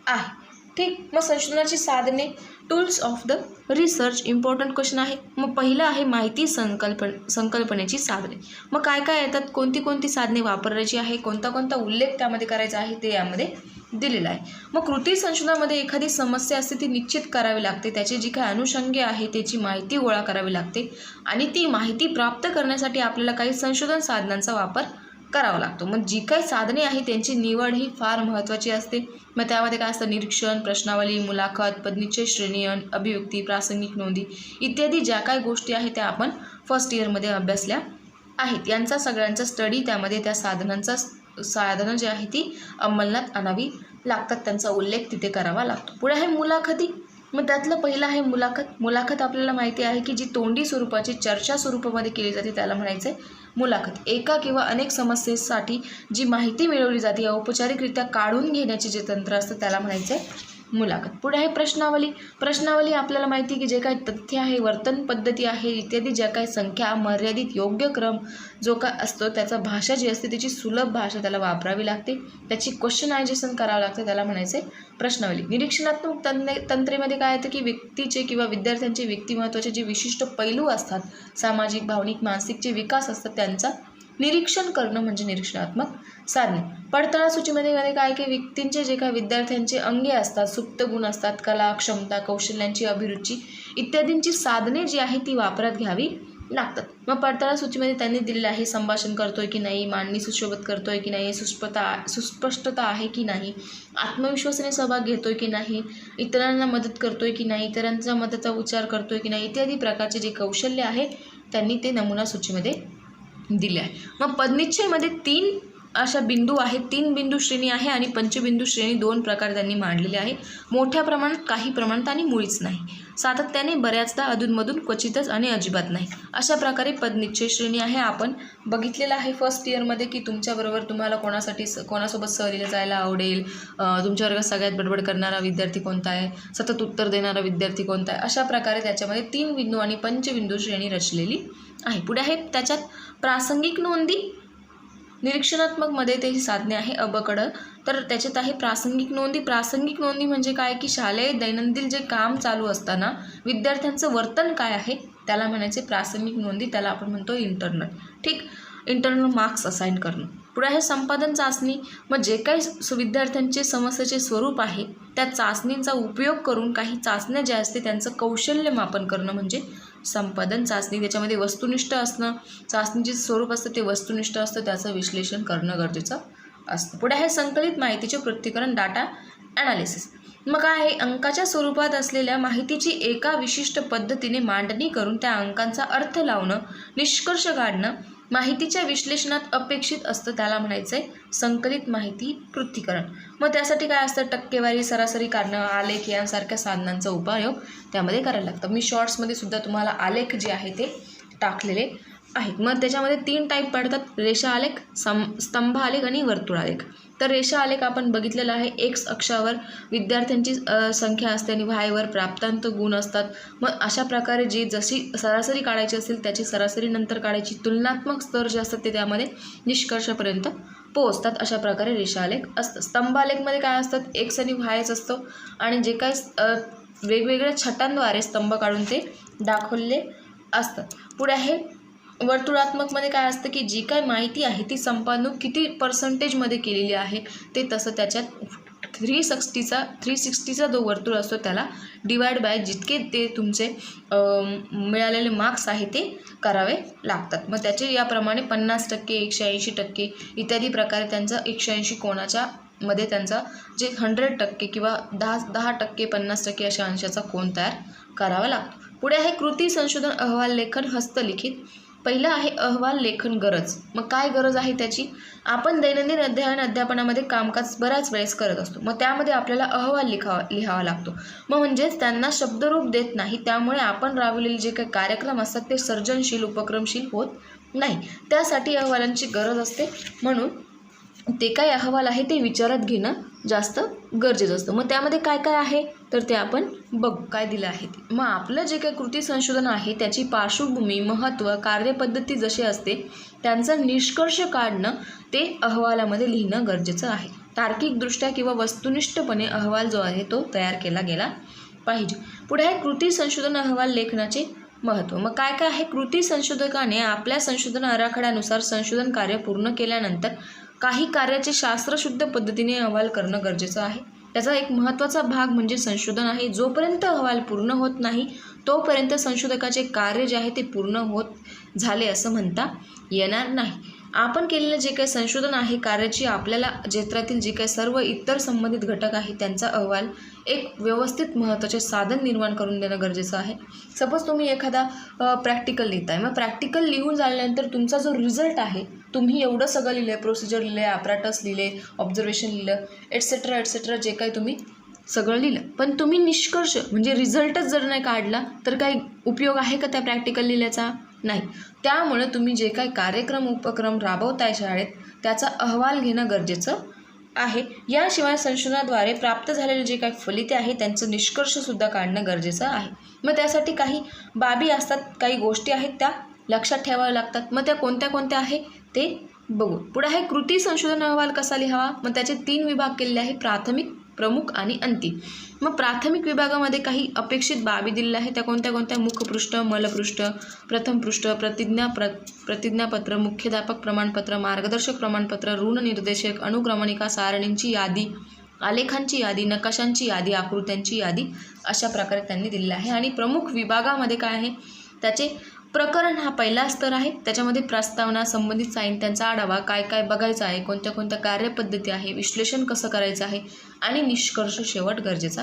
आहे. ठीक. मग संशोधनाची साधने, tools of the research, important question आहे. मग पहिलं आहे माहिती संकल्पनेची साधने. मग काय काय येतात, कोणती कोणती साधने वापरायची आहे, कोणता उल्लेख त्यामध्ये करायचा आहे ते यामध्ये दिलेलं आहे. मग कृती संशोधनामध्ये एखादी समस्या असते ती निश्चित करावी लागते, त्याची जी काही अनुषंगे आहे त्याची माहिती गोळा करावी लागते आणि ती माहिती प्राप्त करण्यासाठी आपल्याला काही संशोधन साधनांचा वापर करावा लागतो. मग जी काही साधने आहे त्यांची निवड ही फार महत्त्वाची असते. मग त्यामध्ये काय असतं, निरीक्षण, प्रश्नावली, मुलाखत, पदनिश्चय श्रेणीयन, अभिव्यक्ती, प्रासंगिक नोंदी इत्यादी ज्या काही गोष्टी आहेत त्या आपण फर्स्ट इयरमध्ये अभ्यासल्या आहेत. यांचा सगळ्यांचा स्टडी त्यामध्ये त्या साधनं जी आहे ती अंमलात आणावी लागतात, त्यांचा उल्लेख तिथे करावा लागतो. पुढे आहे मुलाखती. मग त्यातलं पहिलं आहे मुलाखत. मुलाखत आपल्याला माहिती आहे की जी तोंडी स्वरूपाची चर्चा स्वरूपामध्ये केली जाते त्याला म्हणायचं आहे मुलाखत. एका किंवा अनेक समस्येसाठी जी माहिती मिळवली जाते औपचारिकरित्या काढून घेण्याचे जे तंत्र असतं त्याला म्हणायचं आहे मुलाखत. पुढे आहे प्रश्नावली. प्रश्नावली आपल्याला माहिती की जे काही तथ्य आहे, वर्तन पद्धती आहे इत्यादी ज्या काही संख्या, मर्यादित योग्य क्रम जो काय असतो त्याचा भाषा जी असते त्याची सुलभ भाषा त्याला वापरावी लागते, त्याची क्वेश्चनायझेशन करावं लागतं, त्याला म्हणायचे प्रश्नावली. निरीक्षणात्मक तंत्रेमध्ये काय येतं की व्यक्तीचे किंवा विद्यार्थ्यांचे व्यक्तिमत्त्वाचे जे विशिष्ट पैलू असतात, सामाजिक, भावनिक, मानसिक जे विकास असतात त्यांचा निरीक्षण करणं म्हणजे निरीक्षणात्मक साधने. पडताळा सूचीमध्ये काय की व्यक्तींचे जे काही विद्यार्थ्यांचे अंगे असतात, सुप्त गुण असतात, कला, क्षमता, कौशल्यांची अभिरुची इत्यादींची साधने जी आहे ती वापरात घ्यावी लागतात. मग पडताळा सूचीमध्ये त्यांनी दिलेलं आहे संभाषण करतोय की नाही, मांडणी सुशोभित करतोय की नाही, सुस्पष्टता आहे की नाही, आत्मविश्वासाने सहभाग घेतोय की नाही, इतरांना मदत करतोय की नाही, इतरांच्या मदतीचा उच्चार करतोय की नाही इत्यादी प्रकारचे जे कौशल्य आहे त्यांनी ते नमुना सूचीमध्ये दिले आहे. मग पदनिश्चयमध्ये 3 अशा बिंदू आहेत, 3 बिंदू श्रेणी आहे आणि पंचबिंदू श्रेणी 2 प्रकार त्यांनी मांडलेले आहे. मोठ्या प्रमाणात, काही प्रमाणात आणि मुळीच नाही, सातत्याने, बऱ्याचदा, अधूनमधून, क्वचितच आणि अजिबात नाही अशा प्रकारे पदनिश्चय श्रेणी आहे. आपण बघितलेलं आहे फर्स्ट इयरमध्ये की तुमच्याबरोबर तुम्हाला कोणासोबत सहलीला जायला आवडेल, तुमच्या वर्गात सगळ्यात बडबड करणारा विद्यार्थी कोणता आहे, सतत उत्तर देणारा विद्यार्थी कोणता आहे, अशा प्रकारे त्याच्यामध्ये 3 बिंदू आणि पंचबिंदू श्रेणी रचलेली आहे. पुढे आहे त्याच्यात प्रासंगिक नोंदी. निरीक्षणात्मकमध्ये त्याची साधने आहे अबकड, तर त्याच्यात आहे प्रासंगिक नोंदी. प्रासंगिक नोंदी म्हणजे काय की शालेय दैनंदिन जे काम चालू असताना विद्यार्थ्यांचं वर्तन काय आहे त्याला म्हणायचे प्रासंगिक नोंदी, त्याला आपण म्हणतो इंटरनल. ठीक. इंटरनल मार्क्स असाइन करणं. पुढे आहे संपादन चाचणी. मग जे काही विद्यार्थ्यांचे समस्येचे स्वरूप आहे त्या चाचणींचा उपयोग करून काही चाचण्या ज्या असते त्यांचं कौशल्य मापन करणं म्हणजे संपादन चाचणी. त्याच्यामध्ये वस्तुनिष्ठ असणं, चाचणीचे स्वरूप असतं ते वस्तुनिष्ठ असतं, त्याचं विश्लेषण करणं गरजेचं असतं. पुढे आहे संकलित माहितीचे पृथक्करण, डाटा ॲनालिसिस. मग काय आहे, अंकाच्या स्वरूपात असलेल्या माहितीची एका विशिष्ट पद्धतीने मांडणी करून त्या अंकांचा अर्थ लावणं, निष्कर्ष काढणं माहितीच्या विश्लेषणात अपेक्षित असतं, त्याला म्हणायचं आहे संकलित माहिती पृथक्करण. मग त्यासाठी काय असतं, टक्केवारी, सरासरी काढणं, आलेख यांसारख्या साधनांचा उपयोग त्यामध्ये करायला लागतं. मी शॉर्ट्समध्ये सुद्धा तुम्हाला आलेख जे आहे ते टाकलेले आहेत. मग त्याच्यामध्ये 3 टाईप पडतात, रेषा आलेख, स्तंभ आलेख आणि वर्तुळ आलेख. तर रेषा आलेख आपण बघितलेला आहे, एक्स अक्षावर विद्यार्थ्यांची संख्या असते आणि वायवर प्राप्तांत गुण असतात. मग अशा प्रकारे जी जशी सरासरी काढायची असेल त्याची सरासरी नंतर काढायची, तुलनात्मक स्तर जे असतात ते त्यामध्ये निष्कर्षापर्यंत पोहोचतात, अशा प्रकारे रेषा आलेख असतं. स्तंभ आलेखमध्ये काय असतात, एक्स आणि वायच असतं आणि जे काय वेगवेगळ्या छटांद्वारे स्तंभ काढून ते दाखवले असतात. पुढे आहे वर्तुळात्मकमध्ये काय असतं की जी काय माहिती आहे ती संपादन किती पर्सेंटेजमध्ये केलेली आहे ते तसं त्याच्यात 360चा जो वर्तुळ असतो त्याला डिवाइड बाय जितके ते तुमचे मिळालेले मार्क्स आहे ते करावे लागतात. मग त्याचे याप्रमाणे 50%, 180% इत्यादी प्रकारे त्यांचा 180 कोणाच्या मध्ये त्यांचा जे 100% किंवा 10%, 50% अशा अंशाचा कोन तयार करावा लागतो. पुढे आहे कृती संशोधन अहवाल लेखन हस्तलिखित. पहिलं आहे अहवाल लेखन गरज. मग काय गरज आहे त्याची? आपण दैनंदिन अध्यापनामध्ये कामकाज बऱ्याच वेळेस करत असतो. मग त्यामध्ये आपल्याला अहवाल लिहावा लागतो. मग म्हणजेच त्यांना शब्दरूप देत नाही. त्यामुळे आपण राबवलेले जे काही कार्यक्रम असतात ते सर्जनशील उपक्रमशील होत नाही. त्यासाठी अहवालांची गरज असते. म्हणून ते काय अहवाल आहे ते विचारात घेणं जास्त गरजेचं असतं. मग त्यामध्ये काय काय आहे तर ते आपण बघू काय दिलं आहे ते. मग आपलं जे काही कृती संशोधन आहे त्याची पार्श्वभूमी, महत्त्व, कार्यपद्धती जशी असते त्यांचा निष्कर्ष काढणं ते अहवालामध्ये लिहिणं गरजेचं आहे. तार्किकदृष्ट्या किंवा वस्तुनिष्ठपणे अहवाल जो आहे तो तयार केला गेला पाहिजे. पुढे आहे कृती संशोधन अहवाल लेखनाचे महत्त्व. मग काय काय आहे? कृती संशोधकाने आपल्या संशोधन आराखड्यानुसार संशोधन कार्य पूर्ण केल्यानंतर काही कार्याचे शास्त्रशुद्ध पद्धतीने अहवाल करणं गरजेचं आहे. त्याचा एक महत्त्वाचा भाग म्हणजे संशोधन आहे. जोपर्यंत अहवाल पूर्ण होत नाही तोपर्यंत संशोधकाचे कार्य जे आहे ते पूर्ण होत झाले असं म्हणता येणार नाही. आपण केलेलं जे काही संशोधन आहे कार्याची आपल्याला क्षेत्रातील जे काही सर्व इतर संबंधित घटक आहेत त्यांचा अहवाल एक व्यवस्थित महत्त्वाचे साधन निर्माण करून देणं गरजेचं आहे. सपोज तुम्ही एखादा प्रॅक्टिकल लिहिताय. मग प्रॅक्टिकल लिहून झाल्यानंतर तुमचा जो रिझल्ट आहे तुम्ही एवढं सगळं लिहिलं आहे, प्रोसिजर लिहिले, ॲपराटस लिहिले, ऑब्झर्वेशन लिहिलं, एटसेट्रा जे काही तुम्ही सगळं लिहिलं, पण तुम्ही निष्कर्ष म्हणजे रिझल्टच जर नाही काढला तर काही उपयोग आहे का त्या प्रॅक्टिकल लिहिल्याचा? नाही. त्यामुळे तुम्ही जे काही कार्यक्रम उपक्रम राबवताय शाळेत त्याचा अहवाल घेणं गरजेचं आहे. याशिवाय संशोधनाद्वारे प्राप्त झालेले जे काही फलिते आहे त्यांचं निष्कर्षसुद्धा काढणं गरजेचं आहे. मग त्यासाठी काही बाबी असतात, काही गोष्टी आहेत त्या लक्षात ठेवाव्या लागतात. मग त्या कोणत्या कोणत्या आहे ते बघू. पुढे आहे कृती संशोधन अहवाल कसा लिहावा. मग त्याचे 3 विभाग केलेले आहे: प्राथमिक, प्रमुख आणि अंतिम. मग प्राथमिक विभागामध्ये काही अपेक्षित बाबी दिलेल्या आहेत. त्या कोणत्या कोणत्या? मुखपृष्ठ, मलपृष्ठ, प्रथम पृष्ठ, प्रतिज्ञापत्र, मुख्याध्यापक प्रमाणपत्र, मार्गदर्शक प्रमाणपत्र, ऋण निर्देशक, अनुक्रमणिका, सारणींची यादी, आलेखांची यादी, नकाशांची यादी, आकृत्यांची यादी अशा प्रकारे त्यांनी दिलेलं आहे. आणि प्रमुख विभागामध्ये काय आहे? त्याचे प्रकरण हा पहिला स्तर आहे. त्याच्यामध्ये प्रस्तावना, संबंधित साईन, त्यांचा आढावा, काय काय बघायचं आहे, कोणत्या कोणत्या कार्यपद्धती आहे, विश्लेषण कसं करायचं आहे आणि निष्कर्ष शेवट गरजेचा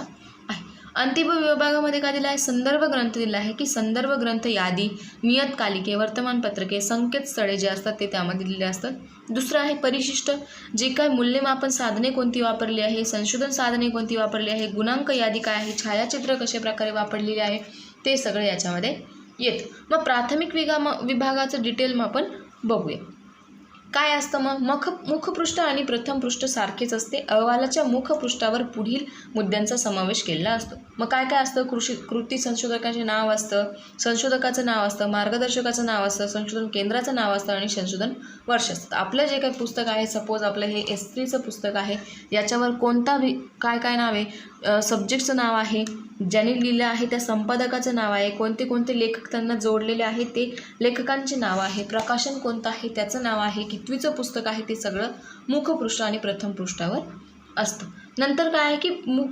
आहे. अंतिम विभागामध्ये काय दिलं आहे? संदर्भ ग्रंथ दिला आहे की संदर्भ ग्रंथ यादी, नियतकालिके, वर्तमानपत्रके, संकेतस्थळे जे असतात ते त्यामध्ये दिलेले असतात. दुसरं आहे परिशिष्ट, जे काय मूल्यमापन साधने कोणती वापरली आहे, संशोधन साधने कोणती वापरली आहे, गुणांक यादी काय आहे, छायाचित्र कशा प्रकारे वापरलेले आहे ते सगळे याच्यामध्ये येतं. मग प्राथमिक विभागाचं डिटेल मग आपण बघूया काय असतं. मग मुखपृष्ठ आणि प्रथम पृष्ठ सारखेच असते. अहवालाच्या मुखपृष्ठावर पुढील मुद्द्यांचा समावेश केलेला असतो. मग काय काय असतं? कृती संशोधकाचे नाव असतं, संशोधकाचं नाव असतं, मार्गदर्शकाचं नाव असतं, संशोधन केंद्राचं नाव असतं आणि संशोधन वर्ष असतं. आपलं जे काही पुस्तक आहे, सपोज आपलं हे S3चं पुस्तक आहे, याच्यावर कोणता काय काय नाव आहे, सब्जेक्टचं नाव आहे, ज्यांनी लिहिलं आहे त्या संपादकाचं नाव आहे, कोणते कोणते लेखक त्यांना जोडलेले आहेत ते लेखकांचे नाव आहे, प्रकाशन कोणतं आहे त्याचं नाव आहे, कितवीचं पुस्तक आहे ते सगळं मुखपृष्ठ आणि प्रथम पृष्ठावर असतं. नंतर काय आहे की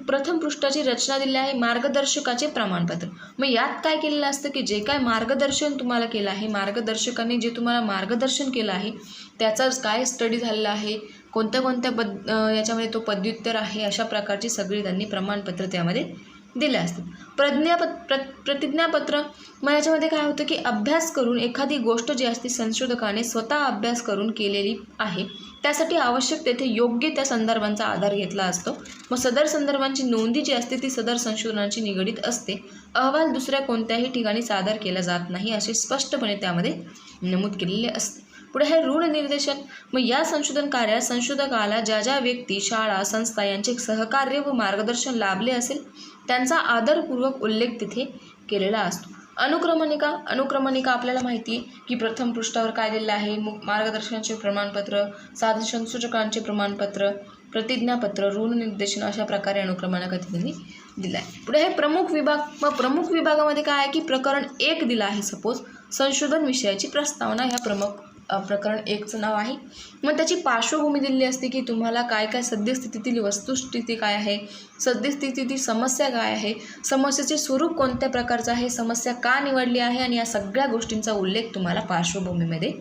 प्रथम पृष्ठाची रचना दिली आहे, मार्गदर्शकाचे प्रमाणपत्र. मग यात काय केलेलं असतं की जे काय मार्गदर्शन तुम्हाला केलं आहे, मार्गदर्शकांनी जे तुम्हाला मार्गदर्शन केलं आहे त्याचा काय स्टडी झालेला आहे, कोणत्या कोणत्या याच्यामध्ये तो पदव्युत्तर आहे, अशा प्रकारची सगळी त्यांनी प्रमाणपत्र त्यामध्ये दिले असतात. प्रतिज्ञापत्र, मग याच्यामध्ये काय होतं की अभ्यास करून एखादी गोष्ट जी असते संशोधकाने स्वतः अभ्यास करून केलेली आहे त्यासाठी आवश्यक तेथे योग्य त्या संदर्भांचा आधार घेतला असतो. मग सदर संदर्भांची नोंदी जी असते ती सदर संशोधनाची निगडीत असते. अहवाल दुसऱ्या कोणत्याही ठिकाणी सादर केला जात नाही असे स्पष्टपणे त्यामध्ये नमूद केलेले असते. पुढे आहे ऋण निर्देशन. मग या संशोधन कार्यात संशोधकाला ज्या ज्या व्यक्ती, शाळा, संस्था यांचे सहकार्य व मार्गदर्शन लाभले असेल त्यांचा आदरपूर्वक उल्लेख तिथे केलेला असतो. अनुक्रमणिका आपल्याला माहिती आहे की प्रथम पृष्ठावर काय दिलेलं आहे, मार्गदर्शनाचे प्रमाणपत्र, साधन संशोधकांचे प्रमाणपत्र, प्रतिज्ञापत्र, ऋण निर्देशन अशा प्रकारे अनुक्रमणिका त्यांनी दिला आहे. पुढे आहे प्रमुख विभाग. मग प्रमुख विभागामध्ये काय आहे की प्रकरण 1 दिलं आहे. सपोज संशोधन विषयाची प्रस्तावना ह्या प्रकरण 1चं नाव आहे. मग त्याची पार्श्वभूमी दिलेली असते की तुम्हाला काय काय सद्यस्थितीतील वस्तुस्थिती काय आहे, सद्यस्थितीतील समस्या काय आहे, समस्येचे स्वरूप कोणत्या प्रकारचं आहे, समस्या का निवडली आहे आणि या सगळ्या गोष्टींचा उल्लेख तुम्हाला पार्श्वभूमीमध्ये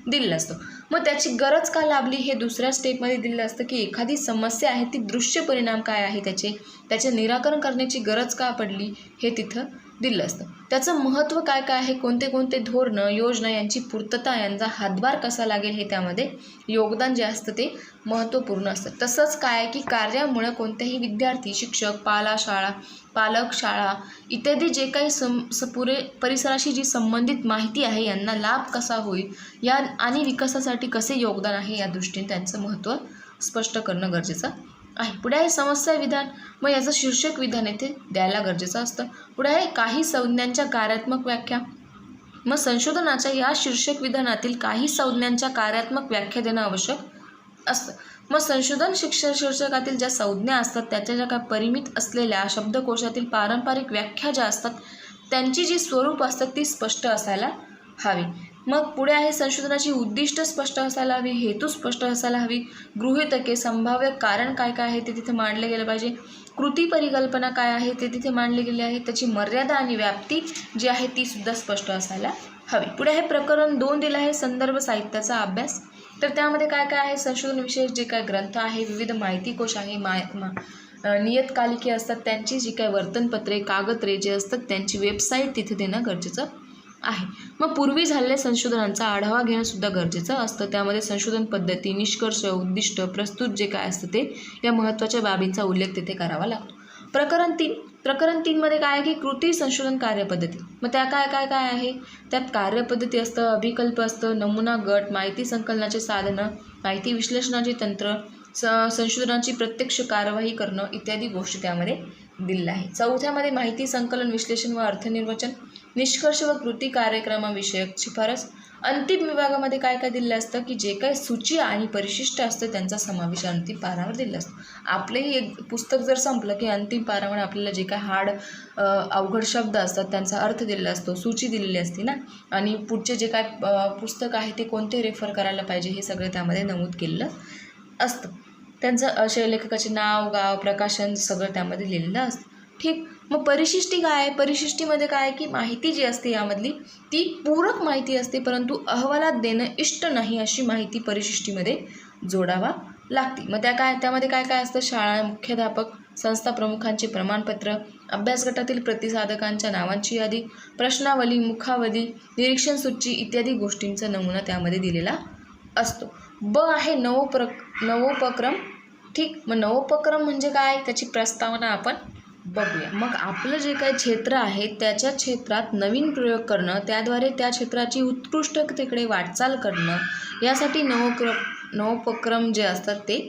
दिलेला असतो. मग त्याची गरज का लाभली हे दुसऱ्या स्टेपमध्ये दिलेलं असतं की एखादी समस्या आहे ती दृश्य परिणाम काय आहे त्याचे निराकरण करण्याची गरज का पडली हे तिथं दिलं असतं. त्याचं महत्त्व काय काय आहे, कोणते कोणते धोरणं योजना यांची पूर्तता यांचा हातभार कसा लागेल हे त्यामध्ये योगदान जे असतं ते महत्त्वपूर्ण असतं. तसंच काय आहे की कार्यामुळे कोणत्याही विद्यार्थी, शिक्षक, पालक, शाळा इत्यादी जे काही पुरे परिसराशी जी संबंधित माहिती आहे यांना लाभ कसा होईल या आणि विकासासाठी कसे योगदान आहे या दृष्टीने त्यांचं महत्त्व स्पष्ट करणं गरजेचं आहे. पुढे आहे समस्या विधान. मग याचं शीर्षक विधान येथे द्यायला गरजेचं असतं. पुढे आहे काही संज्ञांच्या कार्यात्मक व्याख्या. मग संशोधनाच्या या शीर्षक विधानातील काही संज्ञांच्या कार्यात्मक व्याख्या देणं आवश्यक असतं. मग संशोधन शीर्षकातील ज्या संज्ञा असतात त्याच्या ज्या काही परिमित असलेल्या शब्दकोशातील पारंपरिक व्याख्या ज्या असतात त्यांची जी स्वरूप असतात ती स्पष्ट असायला हवी. मग पुढे आहे संशोधनाची उद्दिष्ट स्पष्ट असायला हवी, हेतू स्पष्ट असायला हवी, गृहीतके, संभाव्य कारण काय काय आहे ते तिथे मांडले गेलं पाहिजे, कृती परिकल्पना काय आहे ते तिथे मांडले गेले आहे, त्याची मर्यादा आणि व्याप्ती जी आहे ती सुद्धा स्पष्ट असायला हवी. पुढे आहे प्रकरण 2 दिलं आहे संदर्भ साहित्याचा अभ्यास. तर त्यामध्ये काय काय आहे, संशोधन विषयक जे काय ग्रंथ आहे, विविध माहितीकोश आहे, नियतकालिके असतात त्यांची जी काय वर्तनपत्रे, कागदरे जे असतात त्यांची वेबसाईट तिथे देणं गरजेचं आहे. मग पूर्वी झालेल्या संशोधनांचा आढावा घेणं सुद्धा गरजेचं असतं. त्यामध्ये संशोधन पद्धती, निष्कर्ष, उद्दिष्ट, प्रस्तुत जे काय असतं ते या महत्त्वाच्या बाबींचा उल्लेख तिथे करावा लागतो. प्रकरण 3 मध्ये काय आहे की कृती संशोधन कार्यपद्धती. मग त्या काय आहे, त्यात कार्यपद्धती असतं, अभिकल्प असतं, नमुना गट, माहिती संकलनाचे साधनं, माहिती विश्लेषणाचे तंत्र, संशोधनाची प्रत्यक्ष कार्यवाही करणं इत्यादी गोष्टी त्यामध्ये दिलेल्या आहे. 4थ्यामध्ये माहिती संकलन, विश्लेषण व अर्थनिर्वचन, निष्कर्ष व कृती कार्यक्रमाविषयक शिफारस. अंतिम विभागामध्ये काय काय दिलेलं असतं की जे काही सूची आणि परिशिष्ट असतं त्यांचा समावेश अंतिम पारावर दिलेला असतो. आपलंही एक पुस्तक जर संपलं की अंतिम पारावर आपल्याला जे काय अवघड शब्द असतात त्यांचा अर्थ दिलेला असतो, सूची दिलेली असते ना, आणि पुढचे जे काय पुस्तक आहे ते कोणते रेफर करायला पाहिजे हे सगळं त्यामध्ये नमूद केलेलं असतं. त्यांचं असे लेखकाचे नाव, गाव, प्रकाशन सगळं त्यामध्ये लिहिलेलं असतं. ठीक. मग परिशिष्टी काय आहे, परिशिष्टीमध्ये काय आहे की माहिती जी असते यामधली ती पूरक माहिती असते, परंतु अहवालात देणं इष्ट नाही अशी माहिती परिशिष्टीमध्ये जोडावा लागते. मग त्यामध्ये काय काय असतं, शाळा, मुख्याध्यापक, संस्था प्रमुखांचे प्रमाणपत्र, अभ्यास गटातील प्रतिसादकांच्या नावांची यादी, प्रश्नावली, मुखावली, निरीक्षण सूची इत्यादी गोष्टींचा नमुना त्यामध्ये दिलेला असतो. ब आहे नवोपक्रम. ठीक. मग नवोपक्रम म्हणजे काय, त्याची प्रस्तावना आपण बघूया. मग आपलं जे काही क्षेत्र आहे त्याच्या क्षेत्रात नवीन प्रयोग करणं, त्याद्वारे त्या क्षेत्राची उत्कृष्टतेकडे वाटचाल करणं यासाठी नवोपक्रम जे असतात ते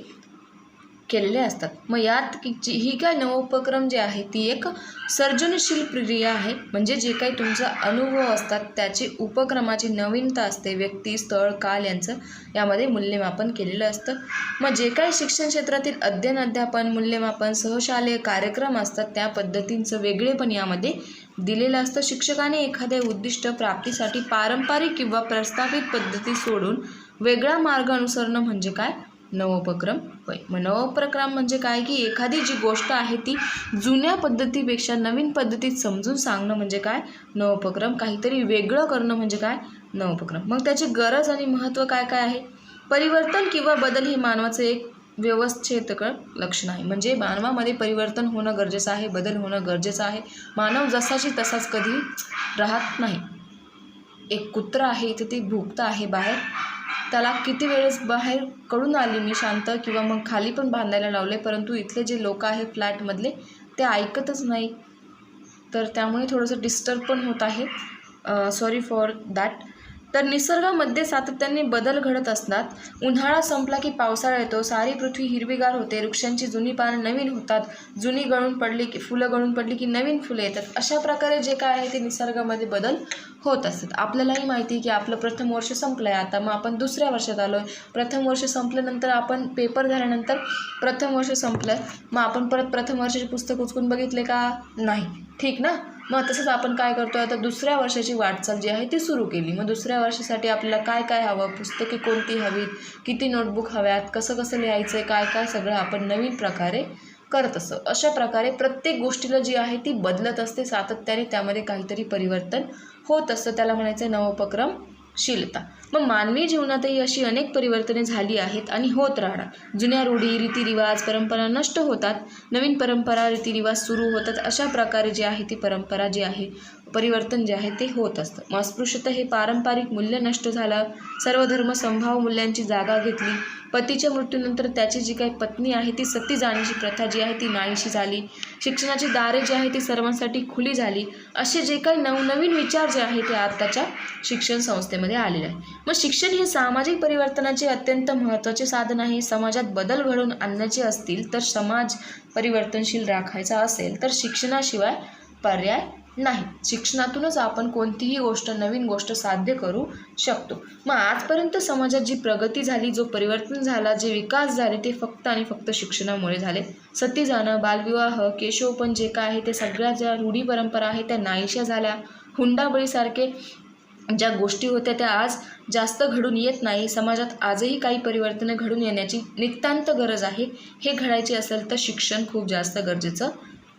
केलेले असतात. मग यात ही काय नवोपक्रम जे आहे ती एक सर्जनशील प्रक्रिया आहे. म्हणजे जे काही तुमचा अनुभव असतात त्याची उपक्रमाची नवीनता असते, व्यक्ती, स्थळ, काल यांचं यामध्ये मूल्यमापन केलेलं असतं. मग जे काही शिक्षण क्षेत्रातील अध्ययन, अध्यापन, मूल्यमापन, सहशालेय कार्यक्रम असतात त्या पद्धतींचं वेगळेपण यामध्ये दिलेलं असतं. शिक्षकाने एखाद्या उद्दिष्ट प्राप्तीसाठी पारंपरिक किंवा प्रस्थापित पद्धती सोडून वेगळा मार्ग अनुसरणं म्हणजे काय, नवोपक्रम होय. मग नवोपक्रम म्हणजे काय की एखादी जी गोष्ट आहे ती जुन्या पद्धतीपेक्षा नवीन पद्धतीत समजून सांगणं म्हणजे काय, नवोपक्रम. काहीतरी वेगळं करणं म्हणजे काय, नवोपक्रम. मग त्याची गरज आणि महत्त्व काय काय आहे, परिवर्तन किंवा बदल हे मानवाचं एक व्यवस्थेतक लक्षण आहे. म्हणजे मानवामध्ये परिवर्तन होणं गरजेचं आहे, बदल होणं गरजेचं आहे. मानव जसाची तसाच कधी राहत नाही. एक कुत्रा आहे इथे ते भुकतं आहे बाहेर, त्याला किती वेळेस बाहेर कळून आली मी शांत किंवा मग खाली पण बांधायला लावले, परंतु इथले जे लोक आहेत फ्लॅटमधले ते ऐकतच नाही. तर त्यामुळे थोडंसं डिस्टर्ब पण होत आहे, सॉरी फॉर दॅट. तर निसर्गामध्ये सातत्याने बदल घडत असतात. उन्हाळा संपला की पावसाळा येतो, सारी पृथ्वी हिरवीगार होते, वृक्षांची जुनी पानं नवीन होतात, जुनी फुलं गळून पडली की नवीन फुलं येतात. अशा प्रकारे जे काय आहे ते निसर्गामध्ये बदल होत असतात. आपल्यालाही माहिती आहे की आपलं प्रथम वर्ष संपलं आहे आता, मग आपण दुसऱ्या वर्षात आलो आहे. प्रथम वर्ष संपल्यानंतर आपण पेपर झाल्यानंतर प्रथम वर्ष संपलं, मग आपण परत प्रथम वर्षाचे पुस्तक उचकून बघितले का, नाही. ठीक ना. मग तसंच आपण काय करतो, आता दुसऱ्या वर्षाची वाटचाल जी आहे ती सुरू केली. मग दुसऱ्या वर्षासाठी आपल्याला काय काय हवं, पुस्तके कोणती हवीत, किती नोटबुक हव्यात, कसं लिहायचं आहे, काय सगळं आपण नवीन प्रकारे करत असतो. अशा प्रकारे प्रत्येक गोष्टीला जी आहे ती बदलत असते सातत्याने, त्यामध्ये काहीतरी परिवर्तन होत असतं. त्याला म्हणायचं नवोपक्रमशीलता. मग मानवी जीवनातही अशी अनेक परिवर्तने झाली आहेत आणि होत राहणार. जुन्या रूढी, रीतिरिवाज, परंपरा नष्ट होतात, नवीन परंपरा, रीतिरिवाज सुरू होतात. अशा प्रकारे जी आहे ती परंपरा जी आहे परिवर्तन जे आहे ते होत असतं. मग अस्पृश्यता हे पारंपरिक मूल्य नष्ट झालं, सर्व धर्म समभाव मूल्यांची जागा घेतली, पतीच्या मृत्यूनंतर त्याची जी काही पत्नी आहे ती सती जाण्याची प्रथा जी आहे ती नाहीशी झाली, शिक्षणाची दारे जी आहे ती सर्वांसाठी खुली झाली. असे जे काही नवनवीन विचार जे आहे ते आताच्या शिक्षण संस्थेमध्ये आलेले आहे. मग शिक्षण हे सामाजिक परिवर्तनाचे अत्यंत महत्त्वाचे साधन आहे. समाजात बदल घडवून आणण्याचे असतील तर समाज परिवर्तनशील राखायचा असेल तर शिक्षणाशिवाय पर्याय नाही. शिक्षणातूनच आपण कोणतीही गोष्ट, नवीन गोष्ट साध्य करू शकतो. मग आजपर्यंत समाजात जी प्रगती झाली, जो परिवर्तन झाला, जे विकास झाले ते फक्त आणि फक्त शिक्षणामुळे झाले. सती जाणं, बालविवाह, केशवपण जे काय आहे ते सगळ्या ज्या रूढी परंपरा आहेत त्या नाहीशा झाल्या. हुंडाबळीसारखे ज्या गोष्टी होत्या त्या आज जास्त घडून येत नाही. समाजात आजही काही परिवर्तनं घडून येण्याची नितांत गरज आहे. हे घडायचे असेल तर शिक्षण खूप जास्त गरजेचं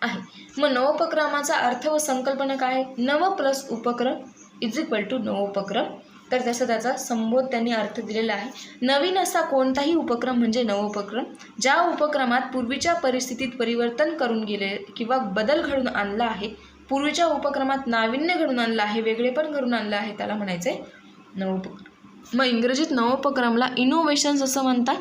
आहे. मग नवोपक्रमाचा अर्थ व संकल्पना काय आहे? नव प्लस उपक्रम इज इक्वल टू नवोपक्रम. तर त्याचा संबोध त्यांनी अर्थ दिलेला आहे. नवीन असा कोणताही उपक्रम म्हणजे नवोपक्रम. ज्या उपक्रमात पूर्वीच्या परिस्थितीत परिवर्तन करून गेले किंवा बदल घडून आणला आहे, पूर्वीच्या उपक्रमात नाविन्य घडून आणलं आहे, वेगळेपण घडून आणलं आहे, त्याला म्हणायचं आहे नवोपक्रम. मग इंग्रजीत नवोपक्रमला इनोव्हेशन्स असं म्हणतात.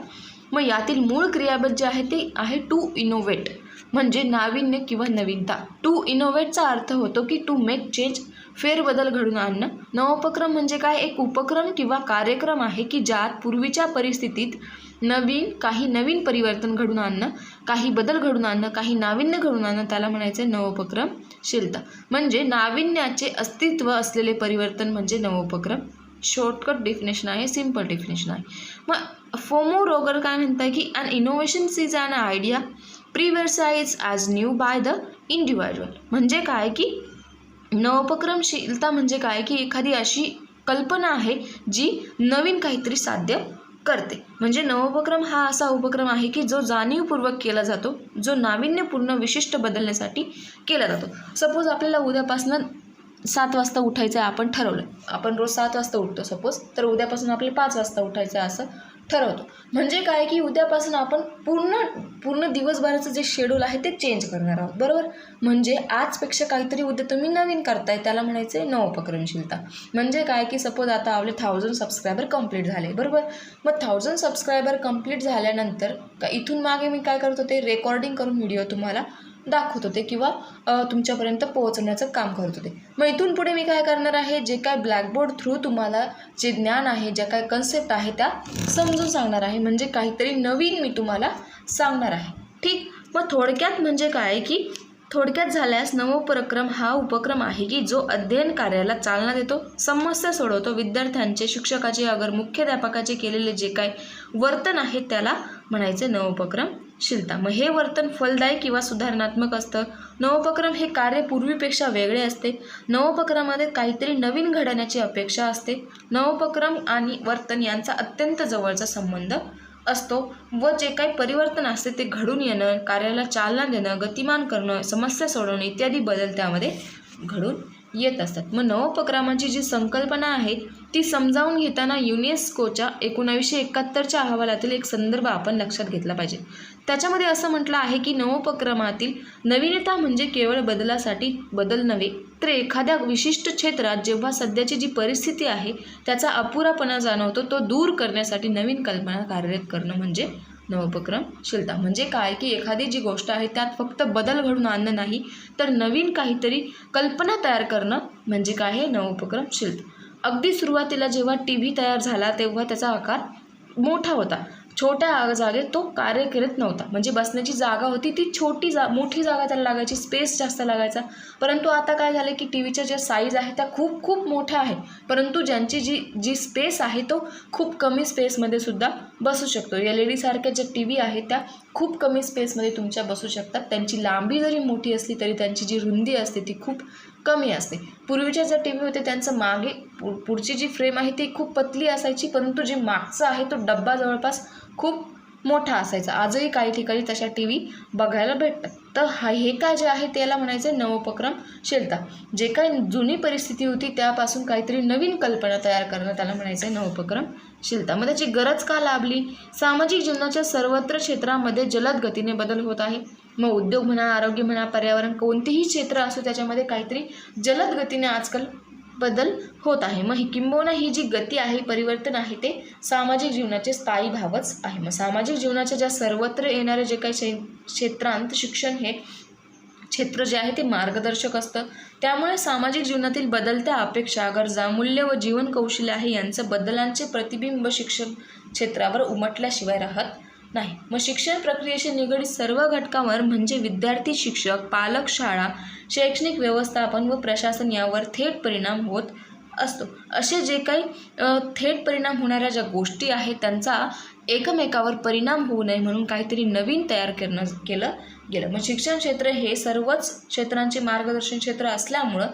मग यातील मूळ क्रियापद जे आहे ते आहे टू इनोव्हेट, म्हणजे नाविन्य किंवा नवीनता. टू इनोव्हेटचा अर्थ होतो की टू मेक चेंज, फेरबदल घडून आणणं. नवोपक्रम म्हणजे काय? एक उपक्रम किंवा कार्यक्रम आहे की ज्यात पूर्वीच्या परिस्थितीत काही नवीन परिवर्तन घडून आणणं, काही बदल घडून आणणं, काही नाविन्य घडून आणणं, त्याला म्हणायचं आहे नवोपक्रमशीलता. म्हणजे नाविन्याचे अस्तित्व असलेले परिवर्तन म्हणजे नवोपक्रम. शॉर्टकट डेफिनेशन आहे, सिम्पल डेफिनेशन आहे. मग फोमो रोगर काय म्हणतात की an innovation is an idea perceived as new by the individual. म्हणजे काय की नवोपक्रमशीलता म्हणजे काय की एखादी अशी कल्पना आहे जी नवीन काहीतरी साध्य करते. म्हणजे नवोपक्रम हा असा उपक्रम आहे की जो जाणीवपूर्वक केला जातो, जो नाविन्यपूर्ण विशिष्ट बदलण्यासाठी केला जातो. सपोज आपल्याला उद्यापासून 7 वाजता उठायचं आहे, आपण ठरवलं. आपण रोज 7 वाजता उठतो सपोज, तर उद्यापासून आपल्याला 5 वाजता उठायचं आहे असं ठरवतो. म्हणजे काय की उद्यापासून आपण पूर्ण दिवसभराचं जे शेड्यूल आहे ते चेंज करणार आहोत, बरोबर. म्हणजे आजपेक्षा काहीतरी उद्या तुम्ही नवीन करताय, त्याला म्हणायचं आहे नवोपक्रमशीलता. म्हणजे काय की सपोज आता आपले 1000 सबस्क्रायबर कंप्लीट झाले, बरोबर. मग 1000 सबस्क्रायबर कंप्लीट झाल्यानंतर इथून मागे मी काय करत होते, रेकॉर्डिंग करून व्हिडिओ तुम्हाला दाखवत होते किंवा तुमच्यापर्यंत पोहोचवण्याचं काम करत होते. मग इथून पुढे मी काय करणार आहे, जे काय ब्लॅकबोर्ड थ्रू तुम्हाला जे ज्ञान आहे, ज्या काय कन्सेप्ट आहे त्या समजून सांगणार आहे. म्हणजे काहीतरी नवीन मी तुम्हाला सांगणार आहे, ठीक. मग थोडक्यात म्हणजे काय की थोडक्यात झाल्यास नवोपक्रम हा उपक्रम आहे की जो अध्ययन कार्याला चालना देतो, समस्या सोडवतो. विद्यार्थ्यांचे, शिक्षकाचे, अगर मुख्याध्यापकाचे केलेले जे काय वर्तन आहे त्याला म्हणायचे नवोपक्रमशीलता. मग हे वर्तन फलदायी किंवा सुधारणात्मक असतं. नवोपक्रम हे कार्य पूर्वीपेक्षा वेगळे असते. नवोपक्रमामध्ये काहीतरी नवीन घडण्याची अपेक्षा असते. नवोपक्रम आणि वर्तन यांचा अत्यंत जवळचा संबंध असतो व जे काही परिवर्तन असते ते घडून येणं, कार्याला चालना देणं, गतिमान करणं, समस्या सोडवणं इत्यादी बदल त्यामध्ये घडून येत असतात. मग नवोपक्रमाची जी संकल्पना आहे ती समजावून घेताना युनेस्कोच्या 1971च्या अहवालातील एक संदर्भ आपण लक्षात घेतला पाहिजे. त्याच्यामध्ये असं म्हटलं आहे की नवोपक्रमातील नवीनता म्हणजे केवळ बदलासाठी बदल नव्हे, तर एखाद्या विशिष्ट क्षेत्रात जेव्हा सध्याची जी परिस्थिती आहे त्याचा अपुरापणा जाणवतो तो दूर करण्यासाठी नवीन कल्पना कार्यरत करणं म्हणजे नवोपक्रमशीलता. म्हणजे काय की एखादी जी गोष्ट आहे त्यात फक्त बदल घडून आणणं नाही, तर नवीन काहीतरी कल्पना तयार करणं म्हणजे काय आहे नवोपक्रमशीलता. अगदी सुरुवातीला जेव्हा TV तयार झाला तेव्हा त्याचा आकार मोठा होता. छोट्या जागेत तो कार्य करत नव्हता. म्हणजे बसण्याची जागा होती ती मोठी जागा त्याला लागायची, स्पेस जास्त लागायचा. परंतु आता काय झालं की टीव्हीच्या ज्या साईज आहे त्या खूप मोठ्या आहे, परंतु ज्यांची जी स्पेस आहे तो खूप कमी स्पेसमध्ये सुद्धा बसू शकतो. LED सारख्या ज्या TV आहेत त्या खूप कमी स्पेसमध्ये तुमच्या बसू शकतात. त्यांची लांबी जरी मोठी असली तरी त्यांची जी रुंदी असते ती खूप कमी असते. पूर्वीच्या ज्या TV होते त्यांचं मागे पुढची जी फ्रेम आहे ती खूप पतली असायची, परंतु जे मागचा आहे तो डब्बा जवळपास खूप मोठा असायचा. आजही काही ठिकाणी तशा TV बघायला भेटतात. तर हे काय जे आहे त्याला म्हणायचं नवोपक्रमशीलता. जे काही जुनी परिस्थिती होती त्यापासून काहीतरी नवीन कल्पना तयार करणं त्याला म्हणायचं नवोपक्रमशीलता. मग त्याची गरज का लाभली? सामाजिक जीवनाच्या सर्वत्र क्षेत्रामध्ये जलद गतीने बदल होत आहे. मग उद्योग म्हणा, आरोग्य म्हणा, पर्यावरण, कोणतेही क्षेत्र असो त्याच्यामध्ये काहीतरी जलद गतीने आजकाल बदल होत आहे. मग किंबहुना ही जी गती आहे, परिवर्तन आहे, ते सामाजिक जीवनाचे स्थायी भावच आहे. मग सामाजिक जीवनाच्या ज्या सर्वत्र येणारे जे काही क्षेत्रांत शिक्षण हे क्षेत्र जे आहे ते मार्गदर्शक असतं. त्यामुळे सामाजिक जीवनातील बदलत्या अपेक्षा, गरजा, मूल्य व जीवन कौशल्य आहे यांचं बदलांचे प्रतिबिंब शिक्षण क्षेत्रावर उमटल्याशिवाय राहत नाही. मग शिक्षण प्रक्रियेशी निगडीत सर्व घटकांवर म्हणजे विद्यार्थी, शिक्षक, पालक, शाळा, शैक्षणिक व्यवस्थापन व प्रशासन यावर थेट परिणाम होत असतो. असे जे काही थेट परिणाम होणाऱ्या ज्या गोष्टी आहेत त्यांचा एकमेकावर परिणाम होऊ नये म्हणून काहीतरी नवीन तयार केलं गेलं. मग शिक्षण क्षेत्र हे सर्वच क्षेत्रांचे मार्गदर्शन क्षेत्र असल्यामुळं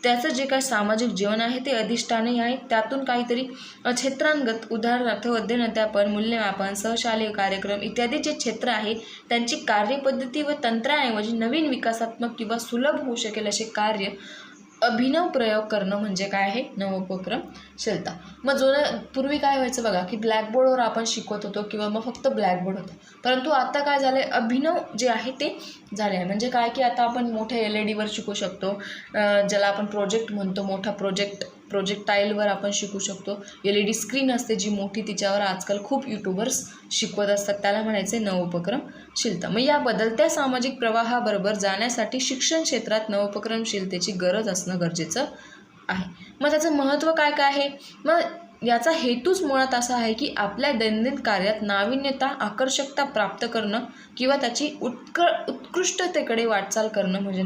त्याचं जे काही सामाजिक जीवन आहे ते अधिष्ठाने आहे. त्यातून काहीतरी क्षेत्रांगत, उदाहरणार्थ अध्ययन, अध्यापन, मूल्यमापन, सहशालेय कार्यक्रम इत्यादी जे क्षेत्र आहे त्यांची कार्यपद्धती व तंत्राऐवजी नवीन विकासात्मक किंवा सुलभ होऊ शकेल असे कार्य अभिनव प्रयोग करणं म्हणजे काय आहे, नवोपक्रमशीलता. मग पूर्वी काय व्हायचं बघा की ब्लॅकबोर्डवर आपण शिकवत होतो किंवा मग फक्त ब्लॅकबोर्ड होतं, परंतु आता काय झालं आहे, अभिनव जे आहे ते झाले आहे. म्हणजे काय की आता आपण मोठ्या LED शिकू शकतो, ज्याला आपण प्रोजेक्ट म्हणतो, मोठा प्रोजेक्टाईलवर आपण शिकू शकतो. LED स्क्रीन असते जी मोठी, तिच्यावर आजकाल खूप यूट्यूबर्स शिकवत असतात, त्याला म्हणायचे नवोपक्रमशीलता. मग या बदलत्या सामाजिक प्रवाहाबरोबर जाण्यासाठी शिक्षण क्षेत्रात नवोपक्रमशीलतेची गरज असणं गरजेचं आहे. मग त्याचं महत्त्व काय काय आहे? मग याचा हेतूच मुळात असा आहे की आपल्या दैनंदिन कार्यात नाविन्यता, आकर्षकता प्राप्त करणं किंवा त्याची उत्कृष्टतेकडे वाटचाल करणं म्हणजे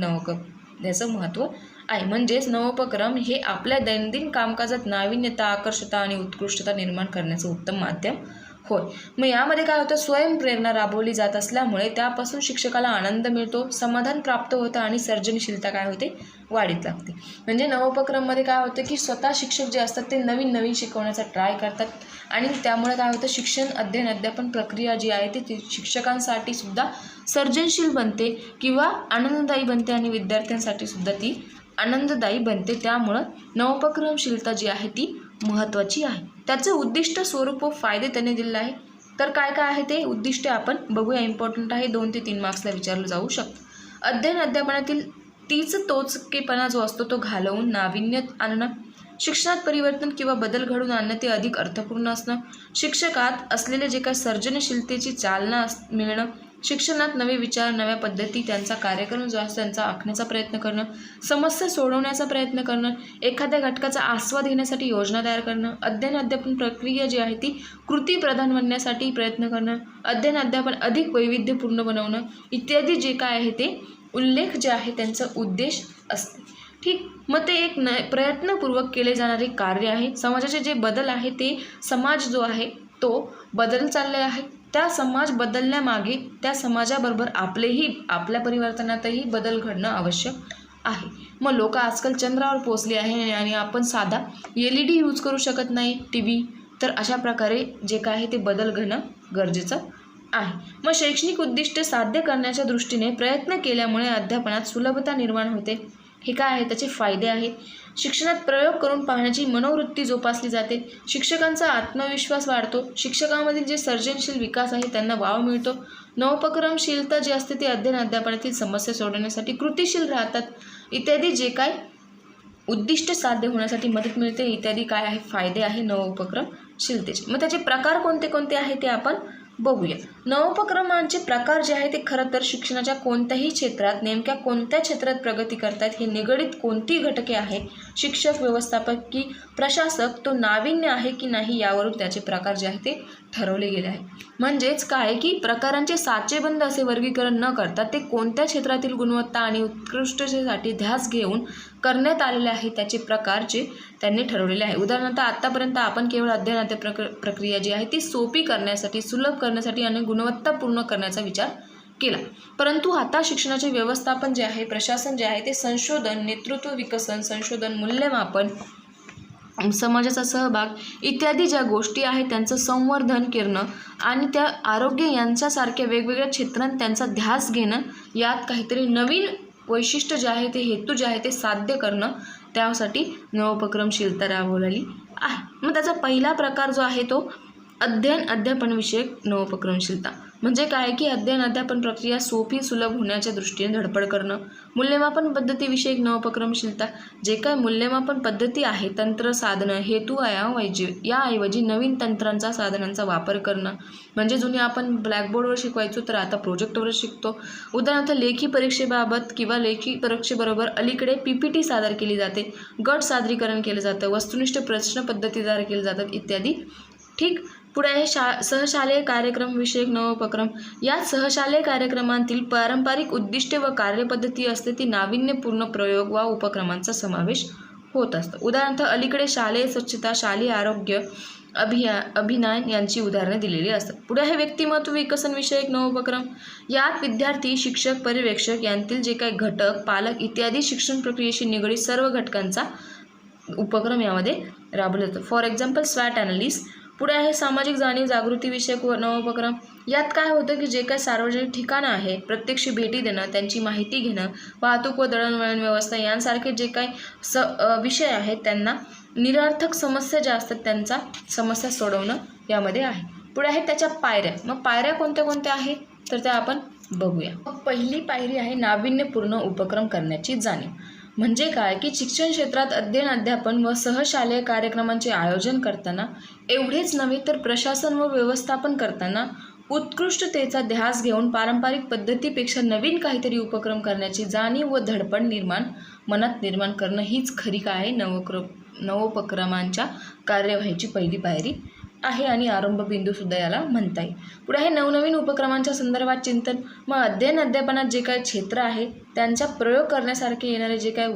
याचं महत्त्व आहे. म्हणजेच नवोपक्रम हे आपल्या दैनंदिन कामकाजात नाविन्यता, आकर्षता आणि उत्कृष्टता निर्माण करण्याचं उत्तम माध्यम होय. मग यामध्ये काय होतं, स्वयंप्रेरणा राबवली जात असल्यामुळे त्यापासून शिक्षकाला आनंद मिळतो, समाधान प्राप्त होतं आणि सर्जनशीलता काय होते, वाढीत लागते. म्हणजे नवोपक्रममध्ये काय होतं की स्वतः शिक्षक जे असतात ते नवीन शिकवण्याचा ट्राय करतात आणि त्यामुळे काय होतं, शिक्षण, अध्ययन, अध्यापन प्रक्रिया जी आहे ती शिक्षकांसाठी सुद्धा सर्जनशील बनते किंवा आनंददायी बनते आणि विद्यार्थ्यांसाठी सुद्धा ती आनंददायी बनते. त्यामुळं नवोपक्रमशीलता जी आहे ती महत्त्वाची आहे. त्याचं उद्दिष्ट, स्वरूप व फायदे त्यांनी दिलेले आहे. तर काय काय आहे ते उद्दिष्ट आपण बघूया, इम्पॉर्टंट आहे, 2 ते 3 मार्क्सला विचारलं जाऊ शकतं. अध्ययन अध्यापनातील तोचकेपणा जो असतो तो घालवून नाविन्य आणणं, शिक्षणात परिवर्तन किंवा बदल घडवून आणणं, ते अधिक अर्थपूर्ण असणं, शिक्षकात असलेले जे काही सर्जनशीलतेची चालना मिळणं, शिक्षणात नवे विचार, नव्या पद्धती, त्यांचा कार्यक्रम जो असतो त्यांचा आखण्याचा प्रयत्न करणं, समस्या सोडवण्याचा प्रयत्न करणं, एखाद्या घटकाचा आस्वाद घेण्यासाठी योजना तयार करणं, अध्ययन अध्यापन प्रक्रिया जी आहे ती कृतीप्रधान बनण्यासाठी प्रयत्न करणं, अध्ययन अध्यापन अधिक वैविध्यपूर्ण बनवणं इत्यादी जे काय आहे ते उल्लेख जे आहे त्यांचा उद्देश असते. ठीक. मग ते एक प्रयत्नपूर्वक केले जाणारे कार्य आहे. समाजाचे जे बदल आहे ते समाज जो आहे तो बदल चालले आहे. त्या समाज बदलण्यामागे त्या समाजाबरोबर आपल्या परिवर्तनातही बदल घडणं आवश्यक आहे. मग लोक आजकाल चंद्रावर पोचले आहे आणि आपण साधा LED यूज करू शकत नाही, TV. तर अशा प्रकारे जे काय आहे ते बदल घडणं गरजेचं आहे. मग शैक्षणिक उद्दिष्ट साध्य करण्याच्या दृष्टीने प्रयत्न केल्यामुळे अध्यापनात सुलभता निर्माण होते. हे काय आहे, त्याचे फायदे आहेत. शिक्षणात प्रयोग करून पाहण्याची मनोवृत्ती जोपासली जाते, शिक्षकांचा आत्मविश्वास वाढतो, शिक्षकांमधील जे सर्जनशील विकास आहे त्यांना वाव मिळतो, नवोपक्रमशीलता जी असते ती अध्ययन अध्यापनातील समस्या सोडवण्यासाठी कृतीशील राहतात इत्यादी जे काय उद्दिष्ट साध्य होण्यासाठी मदत मिळते इत्यादी काय आहे, फायदे आहे नवोपक्रमशीलतेचे. मग त्याचे प्रकार कोणते कोणते आहे ते आपण बघूया. नवोपक्रमांचे प्रकार जे आहे ते खरं तर शिक्षणाच्या कोणत्याही क्षेत्रात नेमक्या कोणत्या क्षेत्रात प्रगती करतात हे निगडीत कोणती घटके आहेत, शिक्षक, व्यवस्थापक की प्रशासक, तो नाविन्य आहे की नाही यावरून त्याचे प्रकार जे आहे ते ठरवले गेले आहे. म्हणजेच काय की प्रकारांचे साचेबंद असे वर्गीकरण न करता ते कोणत्या क्षेत्रातील गुणवत्ता आणि उत्कृष्टतेसाठी ध्यास घेऊन करण्यात आलेले आहे त्याचे प्रकारचे त्यांनी ठरवलेले आहे. उदाहरणार्थ आत्तापर्यंत आपण केवळ अध्ययन प्रक्रिया जी आहे ती सोपी करण्यासाठी, सुलभ करण्यासाठी आणि गुणवत्तापूर्ण करण्याचा विचार केला. परंतु आता शिक्षणाचे व्यवस्थापन जे आहे, प्रशासन जे आहे ते संशोधन, नेतृत्व विकसन, संशोधन, मूल्यमापन, समाजाचा सहभाग इत्यादी ज्या गोष्टी आहेत त्यांचं संवर्धन करणं आणि त्या आरोग्य यांच्यासारख्या वेगवेगळ्या क्षेत्रांत त्यांचा ध्यास घेणं, यात काहीतरी नवीन वैशिष्ट्य जे आहे ते हेतू जे आहे ते साध्य करणं, त्यासाठी नवोपक्रमशीलता राबवलेली आहे. मग त्याचा पहिला प्रकार जो आहे तो अध्ययन अध्यापनविषयक नवोपक्रमशीलता म्हणजे काय की अध्ययन अध्यापन प्रक्रिया सोपी सुलभ होण्याच्या दृष्टीने धडपड करणं. मूल्यमापन पद्धतीविषयक नवोपक्रमशीलता जे काय मूल्यमापन पद्धती आहे, तंत्र, साधनं, हेतू याऐवजी नवीन तंत्रांचा साधनांचा वापर करणं. म्हणजे जुने आपण ब्लॅकबोर्डवर शिकवायचो तर आता प्रोजेक्टवर शिकतो. उदाहरणार्थ लेखी परीक्षेबाबत किंवा लेखी परीक्षेबरोबर अलीकडे PPT सादर केली जाते, गट सादरीकरण केलं जातं, वस्तुनिष्ठ प्रश्न पद्धती तयार केल्या जातात इत्यादी. ठीक. पुढे आहे सहशालेय कार्यक्रम विषयक नवोपक्रम. या सहशालेय कार्यक्रमांतील पारंपरिक उद्दिष्टे व कार्यपद्धती असते ती नाविन्यपूर्ण प्रयोग वा उपक्रमांचा समावेश होत असतो. उदाहरणार्थ अलीकडे शालेय स्वच्छता, शालेय आरोग्य अभियान यांची उदाहरणे दिलेली असतात. पुढे आहे व्यक्तिमत्व विकसन विषयक नवोपक्रम. यात विद्यार्थी, शिक्षक, पर्यवेक्षक यांतील जे काही घटक, पालक इत्यादी शिक्षण प्रक्रियेशी निगडीत सर्व घटकांचा उपक्रम यामध्ये राबवला जातो. फॉर एक्झाम्पल स्वॅट ॲनालिसिस. पुढे आहे सामाजिक जाणीव जागृती विषयक नवोपक्रम. यात काय होतं की जे काही सार्वजनिक ठिकाणं आहे प्रत्यक्ष भेटी देणं, त्यांची माहिती घेणं, वाहतूक व दळणवळण व्यवस्था यांसारखे जे काही विषय आहेत त्यांना निरर्थक समस्या ज्या असतात त्यांचा समस्या सोडवणं यामध्ये आहे. पुढे आहे त्याच्या पायऱ्या. मग पायऱ्या कोणत्या कोणत्या आहेत तर त्या आपण बघूया. पहिली पायरी आहे नाविन्यपूर्ण उपक्रम करण्याची जाणीव. म्हणजे काय की शिक्षण क्षेत्रात अध्ययन अध्यापन व सहशालेय कार्यक्रमांचे आयोजन करताना एवढेच नव्हे तर प्रशासन व व्यवस्थापन करताना उत्कृष्टतेचा ध्यास घेऊन पारंपरिक पद्धतीपेक्षा नवीन काहीतरी उपक्रम करण्याची जाणीव व धडपड मनात निर्माण करणं हीच खरी काय आहे नवोपक्रमांच्या कार्यवाहीची पहिली पायरी आहे आणि आरंभबिंदूसुद्धा याला म्हणता येईल. पुढे आहे नवनवीन उपक्रमांच्या संदर्भात चिंतन. मग अध्ययन अध्यापनात जे काही क्षेत्र आहे त्यांचा प्रयोग करण्यासारखे येणारे जे काही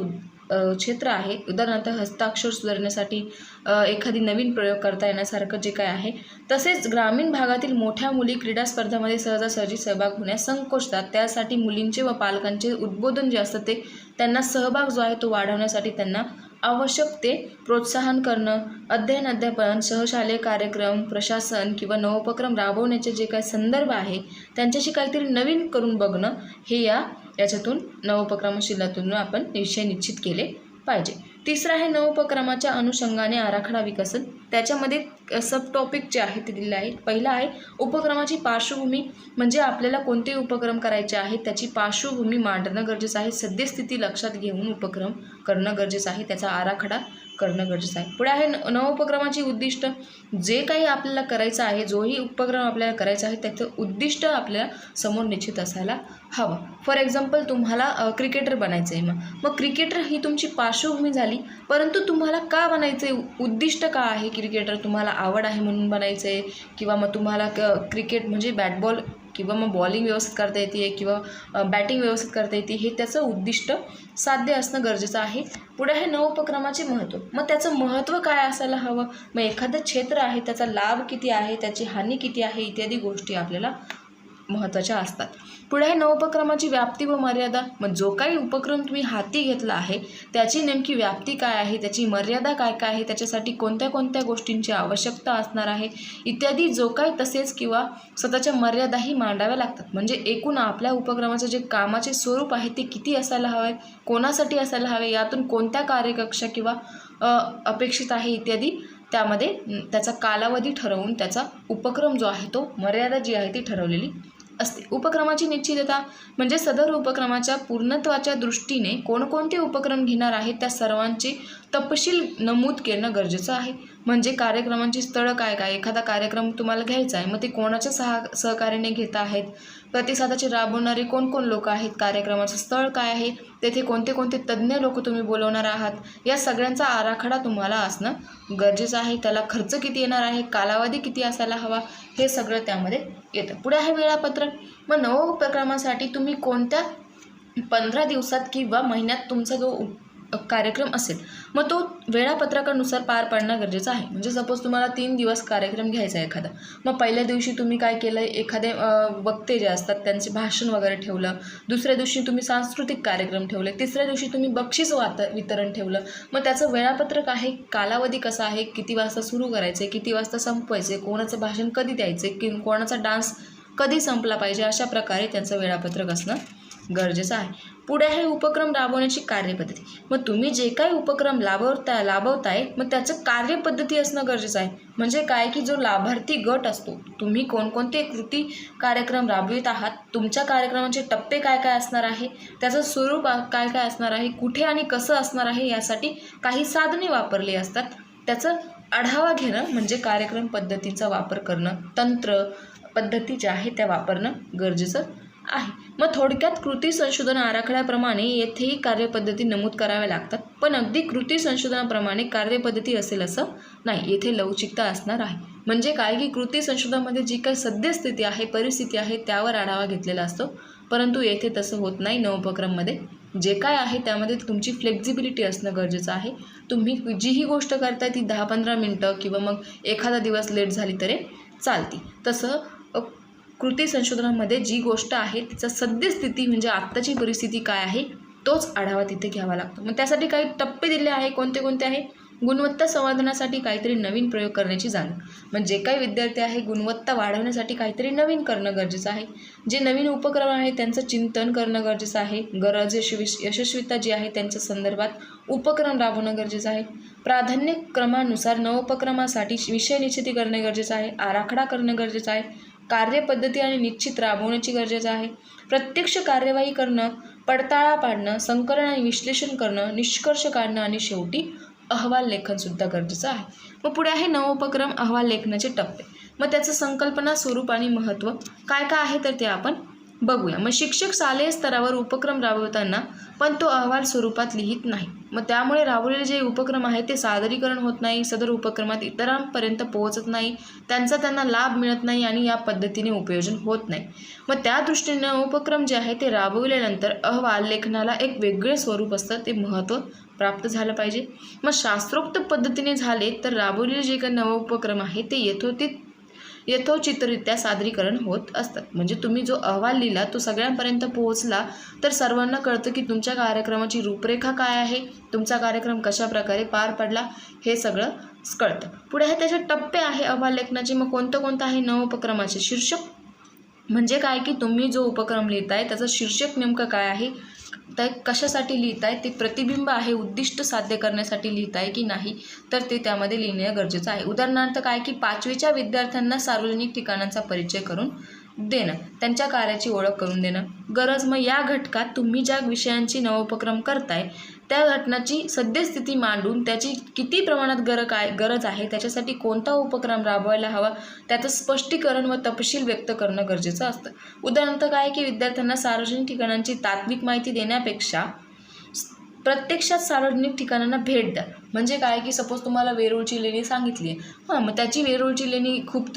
क्षेत्र आहे, उदाहरणार्थ हस्ताक्षर सुधारण्यासाठी एखादी नवीन प्रयोग करता येण्यासारखं जे काय आहे. तसेच ग्रामीण भागातील मोठ्या मुली क्रीडा स्पर्धांमध्ये सहजासहजी सहभाग होण्यास संकोचतात. त्यासाठी मुलींचे व पालकांचे उद्बोधन जे असतं ते त्यांना सहभाग जो आहे तो वाढवण्यासाठी त्यांना आवश्यक ते प्रोत्साहन करणं. अध्ययन अध्यापन, सहशालेय कार्यक्रम, प्रशासन किंवा नवोपक्रम राबवण्याचे जे काही संदर्भ आहे त्यांच्याशी काहीतरी नवीन करून बघणं हे याच्यातून नवोपक्रमशीलतेतून आपण विषय निश्चित केले पाहिजे. तिसरं आहे नवोपक्रमाच्या अनुषंगाने आराखडा विकसन. त्याच्यामध्ये सब टॉपिक जे आहे ते दिलेले आहेत. पहिला आहे उपक्रमाची पार्श्वभूमी. म्हणजे आपल्याला कोणते उपक्रम करायचे आहेत त्याची पार्श्वभूमी मांडणं गरजेचं आहे. सद्यस्थिती लक्षात घेऊन उपक्रम करणं गरजेचं आहे. त्याचा आराखडा करणं गरजेचं आहे. पुढे आहे नवोपक्रमाची उद्दिष्ट. जे काही आपल्याला करायचं आहे, जोही उपक्रम आपल्याला करायचा आहे त्याचं उद्दिष्ट आपल्या समोर निश्चित असायला हवं. फॉर एक्झाम्पल तुम्हाला क्रिकेटर बनायचं आहे. मग क्रिकेटर ही तुमची पार्श्वभूमी झाली, परंतु तुम्हाला का बनायचं आहे, उद्दिष्ट का आहे क्रिकेटर, तुम्हाला आवड आहे म्हणून बनायचं आहे किंवा मग तुम्हाला क्रिकेट म्हणजे बॅट बॉल किंवा मग बॉलिंग व्यवस्थित करता येते किंवा बॅटिंग व्यवस्थित करता येते हे त्याचं उद्दिष्ट साध्य असणं गरजेचं आहे. पुढे आहे नवोपक्रमाचे महत्त्व. मग त्याचं महत्त्व काय असायला हवं, मग एखादं क्षेत्र आहे त्याचा लाभ किती आहे, त्याची हानी किती आहे इत्यादी गोष्टी आपल्याला महत्त्वाच्या असतात. पुढे आहे नवोपक्रमाची व्याप्ती व मर्यादा. मग जो काही उपक्रम तुम्ही हाती घेतला आहे त्याची नेमकी व्याप्ती काय आहे, त्याची मर्यादा काय काय आहे, त्याच्यासाठी कोणत्या कोणत्या गोष्टींची आवश्यकता असणार आहे इत्यादी जो काही, तसेच किंवा स्वतःच्या मर्यादाही मांडाव्या लागतात. म्हणजे एकूण आपल्या उपक्रमाचं जे कामाचे स्वरूप आहे ते किती असायला हवे, कोणासाठी असायला हवे, यातून कोणत्या कार्यकक्षा किंवा अपेक्षित आहे इत्यादी त्यामध्ये त्याचा कालावधी ठरवून त्याचा उपक्रम जो आहे तो मर्यादा जी आहे ती ठरवलेली असते. उपक्रमाची निश्चितता म्हणजे सदर उपक्रमाच्या पूर्णत्वाच्या दृष्टीने कोणकोणते उपक्रम घेणार आहेत त्या सर्वांचे तपशील नमूद करणं गरजेचं आहे. म्हणजे कार्यक्रमांची स्थळं काय काय, एखादा कार्यक्रम तुम्हाला घ्यायचा आहे मग ते कोणाच्या सहकार्याने घेत आहेत, प्रतिसादाचे राबवणारे कोण कोण लोक आहेत, कार्यक्रमाचं स्थळ काय आहे, तेथे कोणते कोणते तज्ज्ञ लोक तुम्ही बोलवणार आहात, या सगळ्यांचा आराखडा तुम्हाला असणं गरजेचं आहे. त्याला खर्च किती येणार आहे, कालावधी किती असायला हवा, हे सगळं त्यामध्ये येतं. पुढे आहे वेळापत्रक. मग नवोपक्रमासाठी तुम्ही कोणत्या 15 दिवसात किंवा महिन्यात तुमचा जो कार्यक्रम असेल मग तो वेळापत्रकानुसार पार पाडणं गरजेचं आहे. म्हणजे सपोज तुम्हाला 3 दिवस कार्यक्रम घ्यायचा आहे एखादा, मग पहिल्या दिवशी तुम्ही काय केलं, एखादे वक्ते जे असतात त्यांचे भाषण वगैरे ठेवलं, दुसऱ्या दिवशी तुम्ही सांस्कृतिक कार्यक्रम ठेवले, तिसऱ्या दिवशी तुम्ही बक्षीस वितरण ठेवलं. मग त्याचं वेळापत्रक आहे, कालावधी कसा आहे, किती वाजता सुरू करायचं आहे, किती वाजता संपवायचं आहे, कोणाचं भाषण कधी द्यायचं आहे, की कोणाचा डान्स कधी संपला पाहिजे, अशा प्रकारे त्यांचं वेळापत्रक असणं गरजेचं आहे. पुढे आहे उपक्रम राबवण्याची कार्यपद्धती. मग तुम्ही जे काही उपक्रम लाभवताय मग त्याचं कार्यपद्धती असणं गरजेचं आहे. म्हणजे काय की जो लाभार्थी गट असतो, तुम्ही कोणकोणते कृती कार्यक्रम राबवित आहात, तुमच्या कार्यक्रमाचे टप्पे काय काय असणार आहे, त्याचं स्वरूप काय काय असणार आहे, कुठे आणि कसं असणार आहे, यासाठी काही साधने वापरली असतात. त्याचं आढावा घेणं म्हणजे कार्यक्रम पद्धतींचा वापर करणं, तंत्र पद्धती ज्या आहेत त्या वापरणं गरजेचं आहे. मग थोडक्यात कृती संशोधन आराखड्याप्रमाणे येथेही कार्यपद्धती नमूद कराव्या लागतात, पण अगदी कृती संशोधनाप्रमाणे कार्यपद्धती असेल असं नाही. येथे लवचिकता असणार आहे. म्हणजे काय की कृती संशोधनामध्ये जी काही सद्यस्थिती आहे, परिस्थिती आहे, त्यावर आढावा घेतलेला असतो, परंतु येथे तसं होत नाही. नवोपक्रममध्ये जे काय आहे त्यामध्ये तुमची फ्लेक्झिबिलिटी असणं गरजेचं आहे. तुम्ही जीही गोष्ट करताय ती 10-15 मिनटं किंवा मग एखादा दिवस लेट झाली तरी चालती. तसं कृती संशोधनामध्ये जी गोष्ट आहे तिचा सद्यस्थिती म्हणजे आत्ताची परिस्थिती काय आहे तोच आढावा तिथे घ्यावा लागतो. मग त्यासाठी काही टप्पे दिले आहे. कोणते कोणते आहे? गुणवत्ता संवर्धनासाठी काहीतरी नवीन प्रयोग करण्याची जाणीव. म्हणजे जे काही विद्यार्थी आहे गुणवत्ता वाढवण्यासाठी काहीतरी नवीन करणं गरजेचं आहे. जे नवीन उपक्रम आहे त्यांचं चिंतन करणं गरजेचं आहे. गरज यशस्वीता जी आहे त्यांच्या संदर्भात उपक्रम राबवणं गरजेचं आहे. प्राधान्यक्रमानुसार नवोपक्रमासाठी विषय निश्चिती करणे गरजेचं आहे. आराखडा करणं गरजेचं आहे. कार्यपद्धती आणि निश्चित राबवण्याची गरजेचं आहे. प्रत्यक्ष कार्यवाही करणं, पडताळा पाडणं, संकलन आणि विश्लेषण करणं, निष्कर्ष काढणं आणि शेवटी अहवाल लेखनसुद्धा गरजेचं आहे. मग पुढे आहे नवोपक्रम अहवाल लेखनाचे टप्पे. मग त्याचं संकल्पना, स्वरूप आणि महत्त्व काय काय आहे तर ते आपण बघूया. मग शिक्षक शालेय स्तरावर उपक्रम राबवताना पण तो अहवाल स्वरूपात लिहित नाही. मग त्यामुळे राबवलेले जे उपक्रम आहे ते सादरीकरण होत नाही, सदर उपक्रमात इतरांपर्यंत पोहोचत नाही, त्यांना लाभ मिळत नाही आणि या पद्धतीने उपयोजन होत नाही. मग त्या दृष्टीने उपक्रम जे आहे ते राबवल्यानंतर अहवाल लेखनाला एक वेगळे स्वरूप असतं, ते महत्त्व प्राप्त झालं पाहिजे. मग शास्त्रोक्त पद्धतीने झाले तर राबवलेले जे काही नवोपक्रम आहे ते यथोचितरित्या सादरीकरण होत असतात. म्हणजे तुम्ही जो अहवाल लिहिला तो सगळ्यांपर्यंत पोहोचला तर सर्वांना कळतं की तुमच्या कार्यक्रमाची रूपरेखा काय आहे, तुमचा कार्यक्रम कशा प्रकारे पार पडला हे सगळं कळतं. पुढे आहे त्याचे टप्पे आहे अहवाल लेखनाचे. मग कोणतं आहे? नवोपक्रमाचे शीर्षक म्हणजे काय की तुम्ही जो उपक्रम लिहिताय त्याचं शीर्षक नेमकं काय आहे, ते कशासाठी लिहिताय, ते प्रतिबिंब आहे, उद्दिष्ट साध्य करण्यासाठी लिहिताय की नाही तर ते त्यामध्ये लिहिणे गरजेचं आहे. उदाहरणार्थ काय की 5वीच्या विद्यार्थ्यांना सार्वजनिक ठिकाणांचा परिचय करून देणं, त्यांच्या कार्याची ओळख करून देणं. गरज मग या घटकात तुम्ही ज्या विषयांची नवोपक्रम करताय त्या घटनाची सद्यस्थिती मांडून त्याची किती प्रमाणात गरज आहे, त्याच्यासाठी कोणता उपक्रम राबवायला हवा त्याचं स्पष्टीकरण व तपशील व्यक्त करणं गरजेचं असतं. उदाहरणार्थ काय की विद्यार्थ्यांना सार्वजनिक ठिकाणांची तात्विक माहिती देण्यापेक्षा प्रत्यक्षात सार्वजनिक ठिकाणांना भेट द्या. म्हणजे काय की सपोज तुम्हाला वेरूळची लेणी सांगितली आहे, मग त्याची वेरूळची लेणी खूप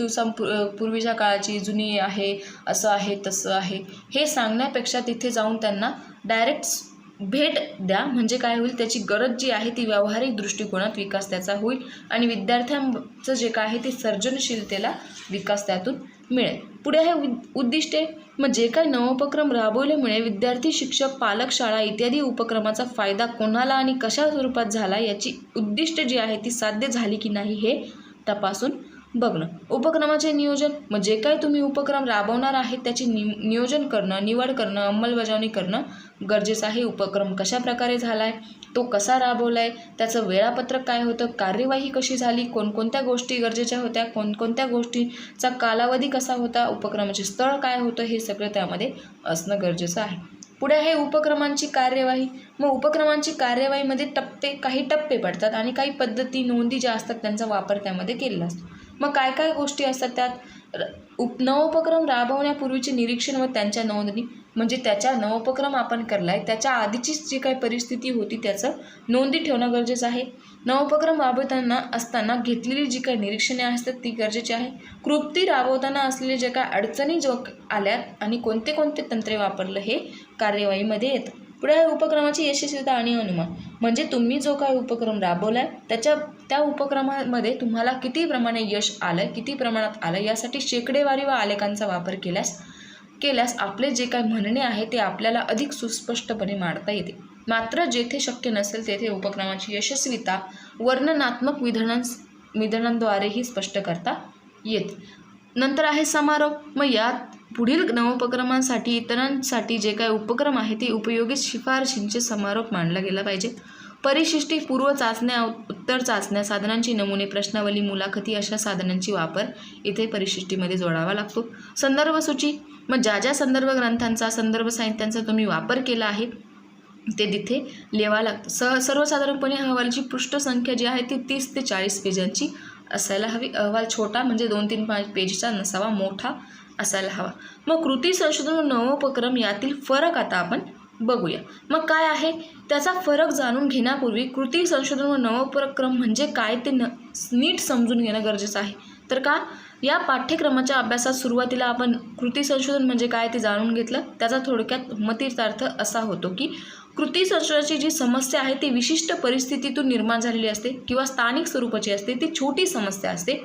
पूर्वीच्या काळाची जुनी आहे, असं आहे तसं आहे हे सांगण्यापेक्षा तिथे जाऊन त्यांना डायरेक्ट भेट द्या. म्हणजे काय होईल, त्याची गरज जी आहे ती व्यावहारिक दृष्टिकोनात विकास त्याचा होईल आणि विद्यार्थ्यांचं जे काय आहे ते सर्जनशीलतेला विकास त्यातून मिळेल. पुढे आहे उद्दिष्टे. मग जे काही नवोपक्रम राबवल्यामुळे विद्यार्थी, शिक्षक, पालक, शाळा इत्यादी उपक्रमाचा फायदा कोणाला आणि कशा स्वरूपात झाला याची उद्दिष्टे जी आहे ती साध्य झाली की नाही हे तपासून बघणं. उपक्रमाचे नियोजन. मग जे काही तुम्ही उपक्रम राबवणार आहे त्याचे नियोजन करणं, निवड करणं, अंमलबजावणी करणं गरजेचं आहे. उपक्रम कशा प्रकारे झाला आहे, तो कसा राबवला आहे, त्याचं वेळापत्रक काय होतं, कार्यवाही कशी झाली, कोणकोणत्या गोष्टी गरजेच्या होत्या, कोणकोणत्या गोष्टीचा कालावधी कसा होता, उपक्रमाचे स्थळ काय होतं, हे सगळं त्यामध्ये असणं गरजेचं आहे. पुढे आहे उपक्रमांची कार्यवाही. मग उपक्रमांची कार्यवाहीमध्ये काही टप्पे पडतात आणि काही पद्धती, नोंदी ज्या असतात त्यांचा वापर त्यामध्ये केलेला असतो. मग काय गोष्टी असतात त्यात? नवोपक्रम राबवण्यापूर्वीचे निरीक्षण व त्यांच्या नोंदणी. म्हणजे त्याच्या नवोपक्रम आपण करलाय त्याच्या आधीची जी काही परिस्थिती होती त्याचं नोंदी ठेवणं गरजेचं आहे. नवोपक्रम राबवताना असताना घेतलेली जी काही निरीक्षणे असतात ती गरजेची आहे. कृती राबवताना असलेले जे काही अडचणी आल्यात आणि कोणते तंत्रे वापरलं हे कार्यवाहीमध्ये येतं. पुढे आहे उपक्रमाची यशस्वीता आणि अनुमान. म्हणजे तुम्ही जो काही उपक्रम राबवलाय त्या उपक्रमामध्ये तुम्हाला किती प्रमाणे यश आलं, किती प्रमाणात आलं यासाठी शेकडेवारी व आलेखांचा वापर केल्यास आपले जे काही म्हणणे आहे ते आपल्याला अधिक सुस्पष्टपणे मांडता येते. मात्र जेथे शक्य नसेल तेथे उपक्रमाची यशस्वीता वर्णनात्मक विधानांद्वारेही स्पष्ट करता येते. नंतर आहे समारोप. मग पुढील नवोपक्रमांसाठी इतरांसाठी जे काही उपक्रम आहे ते उपयोगी शिफारशींचे समारोप मानला गेला पाहिजे. परिशिष्टी, पूर्व चाचण्या, उत्तर चाचण्या, साधनांची नमुने, प्रश्नावली, मुलाखती अशा साधनांची वापर इथे परिशिष्टीमध्ये जोडावा लागतो. संदर्भ सूची, मग ज्या ज्या संदर्भ ग्रंथांचा, संदर्भ साहित्यांचा तुम्ही वापर केला आहे ते तिथे लिहावं लागतं. सर्वसाधारणपणे अहवालाची पृष्ठसंख्या जी आहे ती 30 ते 40 पेजांची असायला हवी. अहवाल छोटा म्हणजे 2-3 पेजचा नसावा, मोठा असायला हवा. मग कृती संशोधन व नवोपक्रम यातील फरक आता आपण बघूया. मग काय आहे त्याचा फरक जाणून घेण्यापूर्वी कृती संशोधन व नवोपक्रम म्हणजे काय ते नीट समजून घेणं गरजेचं आहे. तर का या पाठ्यक्रमाच्या अभ्यासात सुरुवातीला आपण कृती संशोधन म्हणजे काय ते जाणून घेतलं. त्याचा थोडक्यात मतितार्थ असा होतो की कृती संशोधनाची जी समस्या आहे ती विशिष्ट परिस्थितीतून निर्माण झालेली असते किंवा स्थानिक स्वरूपाची असते, ती छोटी समस्या असते.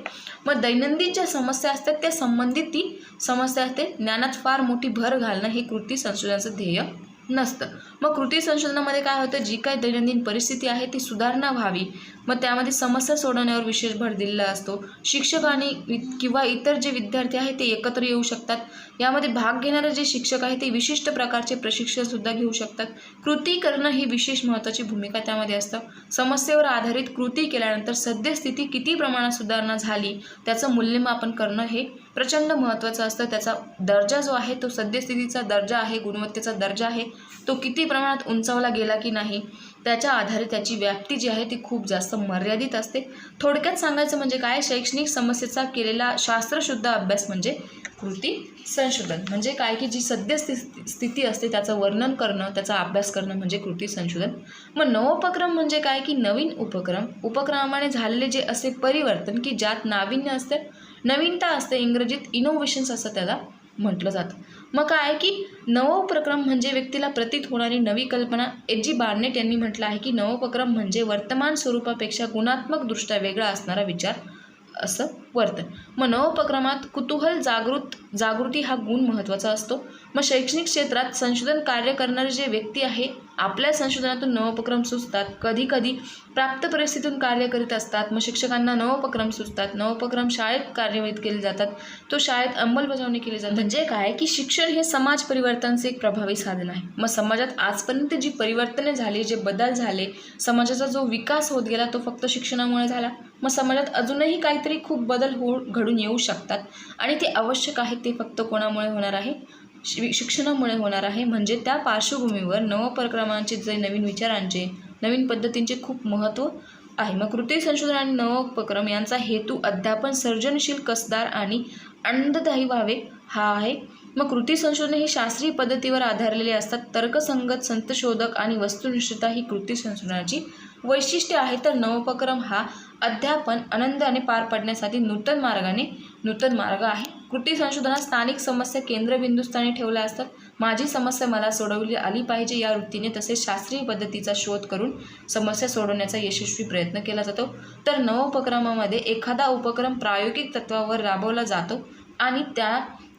मग दैनंदिन ज्या समस्या असतात त्या संबंधित ती समस्या असते. ज्ञानात फार मोठी भर घालणं हे कृती संशोधनाचं ध्येय नसतं. मग कृती संशोधनामध्ये काय होतं, जी काही दैनंदिन परिस्थिती आहे ती सुधारणा व्हावी, मग त्यामध्ये समस्या सोडवण्यावर विशेष भर दिलेला असतो. शिक्षक आणि किंवा इतर जे विद्यार्थी आहेत ते एकत्र येऊ शकतात. यामध्ये भाग घेणारे जे शिक्षक आहेत ते विशिष्ट प्रकारचे प्रशिक्षणसुद्धा घेऊ शकतात. कृती करणं ही विशेष महत्त्वाची भूमिका त्यामध्ये असतं. समस्येवर आधारित कृती केल्यानंतर सद्यस्थिती किती प्रमाणात सुधारणा झाली त्याचं मूल्यमापन करणं हे प्रचंड महत्त्वाचं असतं. त्याचा दर्जा जो आहे तो सद्यस्थितीचा दर्जा आहे, गुणवत्तेचा दर्जा आहे, तो किती प्रमाणात उंचावला गेला की नाही त्याच्या आधारे त्याची व्याप्ती जी आहे ती खूप जास्त मर्यादित असते. थोडक्यात सांगायचं म्हणजे काय, शैक्षणिक समस्येचा केलेला शास्त्रशुद्ध अभ्यास म्हणजे कृती संशोधन. म्हणजे काय की जी सद्यस्थिती असते त्याचं वर्णन करणं, त्याचा अभ्यास करणं म्हणजे कृती संशोधन. मग नवोपक्रम म्हणजे काय की नवीन उपक्रमाने झालेले जे असे परिवर्तन की ज्यात नाविन्य असते, नवीनता असते, इंग्रजीत इनोव्हेशन्स असं त्याला म्हटलं जातं. मग काय की नवोपक्रम म्हणजे व्यक्तीला प्रतीत होणारी नवी कल्पना. एच.जी. बार्नेट यांनी म्हटलं आहे की नवोपक्रम म्हणजे वर्तमान स्वरूपापेक्षा गुणात्मकदृष्ट्या वेगळा असणारा विचार असं वर्तन. मग नवोपक्रमात कुतूहल, जागृती हा गुण महत्त्वाचा असतो. मग शैक्षणिक क्षेत्रात संशोधन कार्य करणारे जे व्यक्ती आहे आपल्या संशोधनातून नवोपक्रम सुचतात. कधी कधी प्राप्त परिस्थितीतून कार्य करीत असतात. मग शिक्षकांना नवोपक्रम सुचतात. नवोपक्रम शाळेत कार्यान्वित केले जातात, तो शाळेत अंमलबजावणी केली जाते. म्हणजे काय की शिक्षण हे समाज परिवर्तनाचे एक प्रभावी साधन आहे. मग समाजात आजपर्यंत जी परिवर्तने झाली, जे बदल झाले, समाजाचा जो विकास होत गेला तो फक्त शिक्षणामुळे झाला. मग समाजात अजूनही काहीतरी खूप बदल घडून येऊ शकतात आणि ते आवश्यक आहे. ते फक्त कोणामुळे होणार आहे, शिक्षणामुळे होणार आहे. म्हणजे त्या पार्श्वभूमीवर नवोपक्रमांचे जे नवीन विचारांचे, नवीन पद्धतींचे खूप महत्त्व आहे. मग कृती संशोधन आणि नवोपक्रम यांचा हेतू अध्यापन सर्जनशील, कसदार आणि आनंददायी व्हावे हा आहे. मग कृती संशोधन हे शास्त्रीय पद्धतीवर आधारलेले असतात. तर्कसंगत, संतशोधक आणि वस्तुनिष्ठता ही कृती संशोधनाची वैशिष्ट्ये आहे. तर नवोपक्रम हा अध्यापन आनंदाने पार पाडण्यासाठी नूतन मार्ग आहे. कृती संशोधनात स्थानिक समस्या केंद्रबिंदूस्थानी ठेवल्या असतात. माझी समस्या मला सोडवली आली पाहिजे या वृत्तीने, तसेच शास्त्रीय पद्धतीचा शोध करून समस्या सोडवण्याचा यशस्वी प्रयत्न केला जातो. तर नवोपक्रमामध्ये एखादा उपक्रम प्रायोगिक तत्वावर राबवला जातो आणि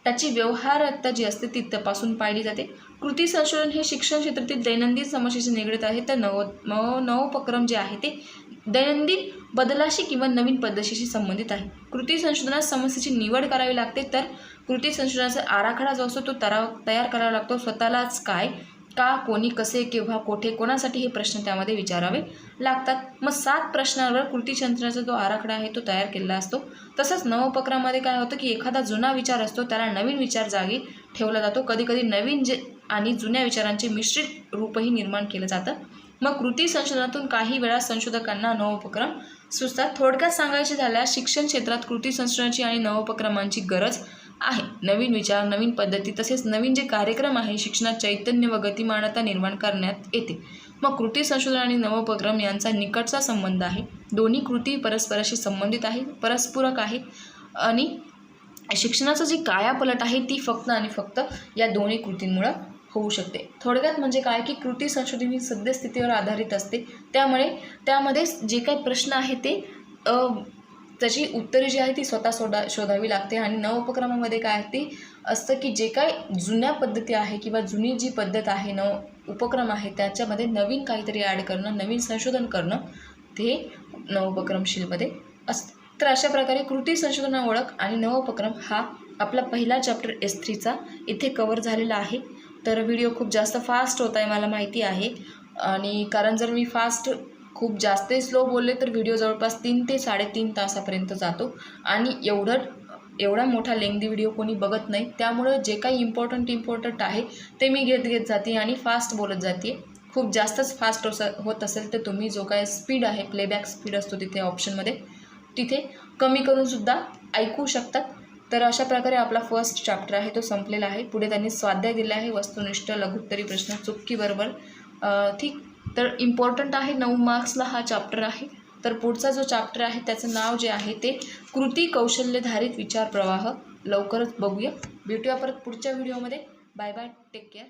त्याची व्यवहार्यता जी असते ती तपासून पाहिली जाते. कृती संशोधन हे शिक्षण क्षेत्रातील दैनंदिन समस्येशी निगडीत आहे. तर नवोपक्रम जे आहे ते दैनंदिन बदलाशी किंवा नवीन पद्धतीशी संबंधित आहे. कृती संशोधनात समस्येची निवड करावी लागते. तर कृती संशोधनाचा आराखडा जो असतो तो तयार करावा लागतो. स्वतःलाच काय, का, कोणी, कसे, केव्हा, कोठे, कोणासाठी हे प्रश्न त्यामध्ये विचारावे लागतात. मग 7 प्रश्नांवर कृती संशोधनाचा जो आराखडा आहे तो तयार केलेला असतो. तसंच नवोपक्रमामध्ये काय होतं की एखादा जुना विचार असतो त्याला नवीन विचार जागी ठेवला जातो. कधीकधी नवीन आणि जुन्या विचारांचे मिश्रित रूपही निर्माण केलं जातं. मग कृती संशोधनातून काही वेळा संशोधकांना नवोपक्रम सुचतात. थोडक्यात सांगायचे झाल्यास शिक्षण क्षेत्रात कृती संशोधनाची आणि नवोपक्रमांची गरज आहे. नवीन विचार, नवीन पद्धती तसेच नवीन जे कार्यक्रम आहे शिक्षणात चैतन्य व गतिमानता निर्माण करण्यात येते. मग कृती संशोधन आणि नवोपक्रम यांचा निकटचा संबंध आहे. दोन्ही कृती परस्पराशी संबंधित आहे, परस्पूरक आहे आणि शिक्षणाचं जी कायापलट आहे ती फक्त आणि फक्त या दोन्ही कृतींमुळे होऊ शकते. थोडक्यात म्हणजे काय की कृती संशोधन ही सद्यस्थितीवर आधारित असते. त्यामध्ये जे काही प्रश्न आहे ते त्याची उत्तरे जी आहे ती स्वतः शोधावी लागते. आणि नवोपक्रमामध्ये काय ते असतं की जे काय जुन्या पद्धती आहे किंवा जुनी जी पद्धत आहे, उपक्रम आहे त्याच्यामध्ये नवीन काहीतरी ॲड करणं, नवीन संशोधन करणं ते नवोपक्रमशीलमध्ये असतं. तर अशा प्रकारे कृती संशोधन ओळख आणि नवोपक्रम हा आपला पहिला चॅप्टर S3चा इथे कवर झालेला आहे। तर व्हिडिओ खूप जास्त फास्ट होत आहे मला माहिती आहे, आणि कारण जर मी फास्ट खूप जास्त स्लो बोलले तर व्हिडिओ जवळपास 3 ते 3.5 तासापर्यंत जातो, आणि एवढा मोठा लेंदी व्हिडिओ कोणी बघत नाही। त्यामुळं जे काही इम्पॉर्टंट आहे ते मी घेत जाते आणि फास्ट बोलत जाते। खूप जास्तच फास्ट होत असेल तर तुम्ही जो काय स्पीड आहे, प्लेबॅक स्पीड असतो तिथे ऑप्शनमध्ये, तिथे कमी करूनसुद्धा ऐकू शकतात। तर अशा प्रकारे आपला फर्स्ट चॅप्टर आहे तो संपलेला आहे। पुढे त्यांनी स्वाध्याय दिला आहे, वस्तुनिष्ठ लघुत्तरी प्रश्न चुटकी बरोबर। ठीक, तर इम्पॉर्टंट आहे, 9 मार्क्सला हा चॅप्टर आहे। तर पुढचा जो चॅप्टर आहे त्याचं नाव जे आहे ते कृती कौशल्यधारित विचार प्रवाह। लवकरच बघूया, भेटूया परत पुढच्या व्हिडिओमध्ये। Bye bye, take care.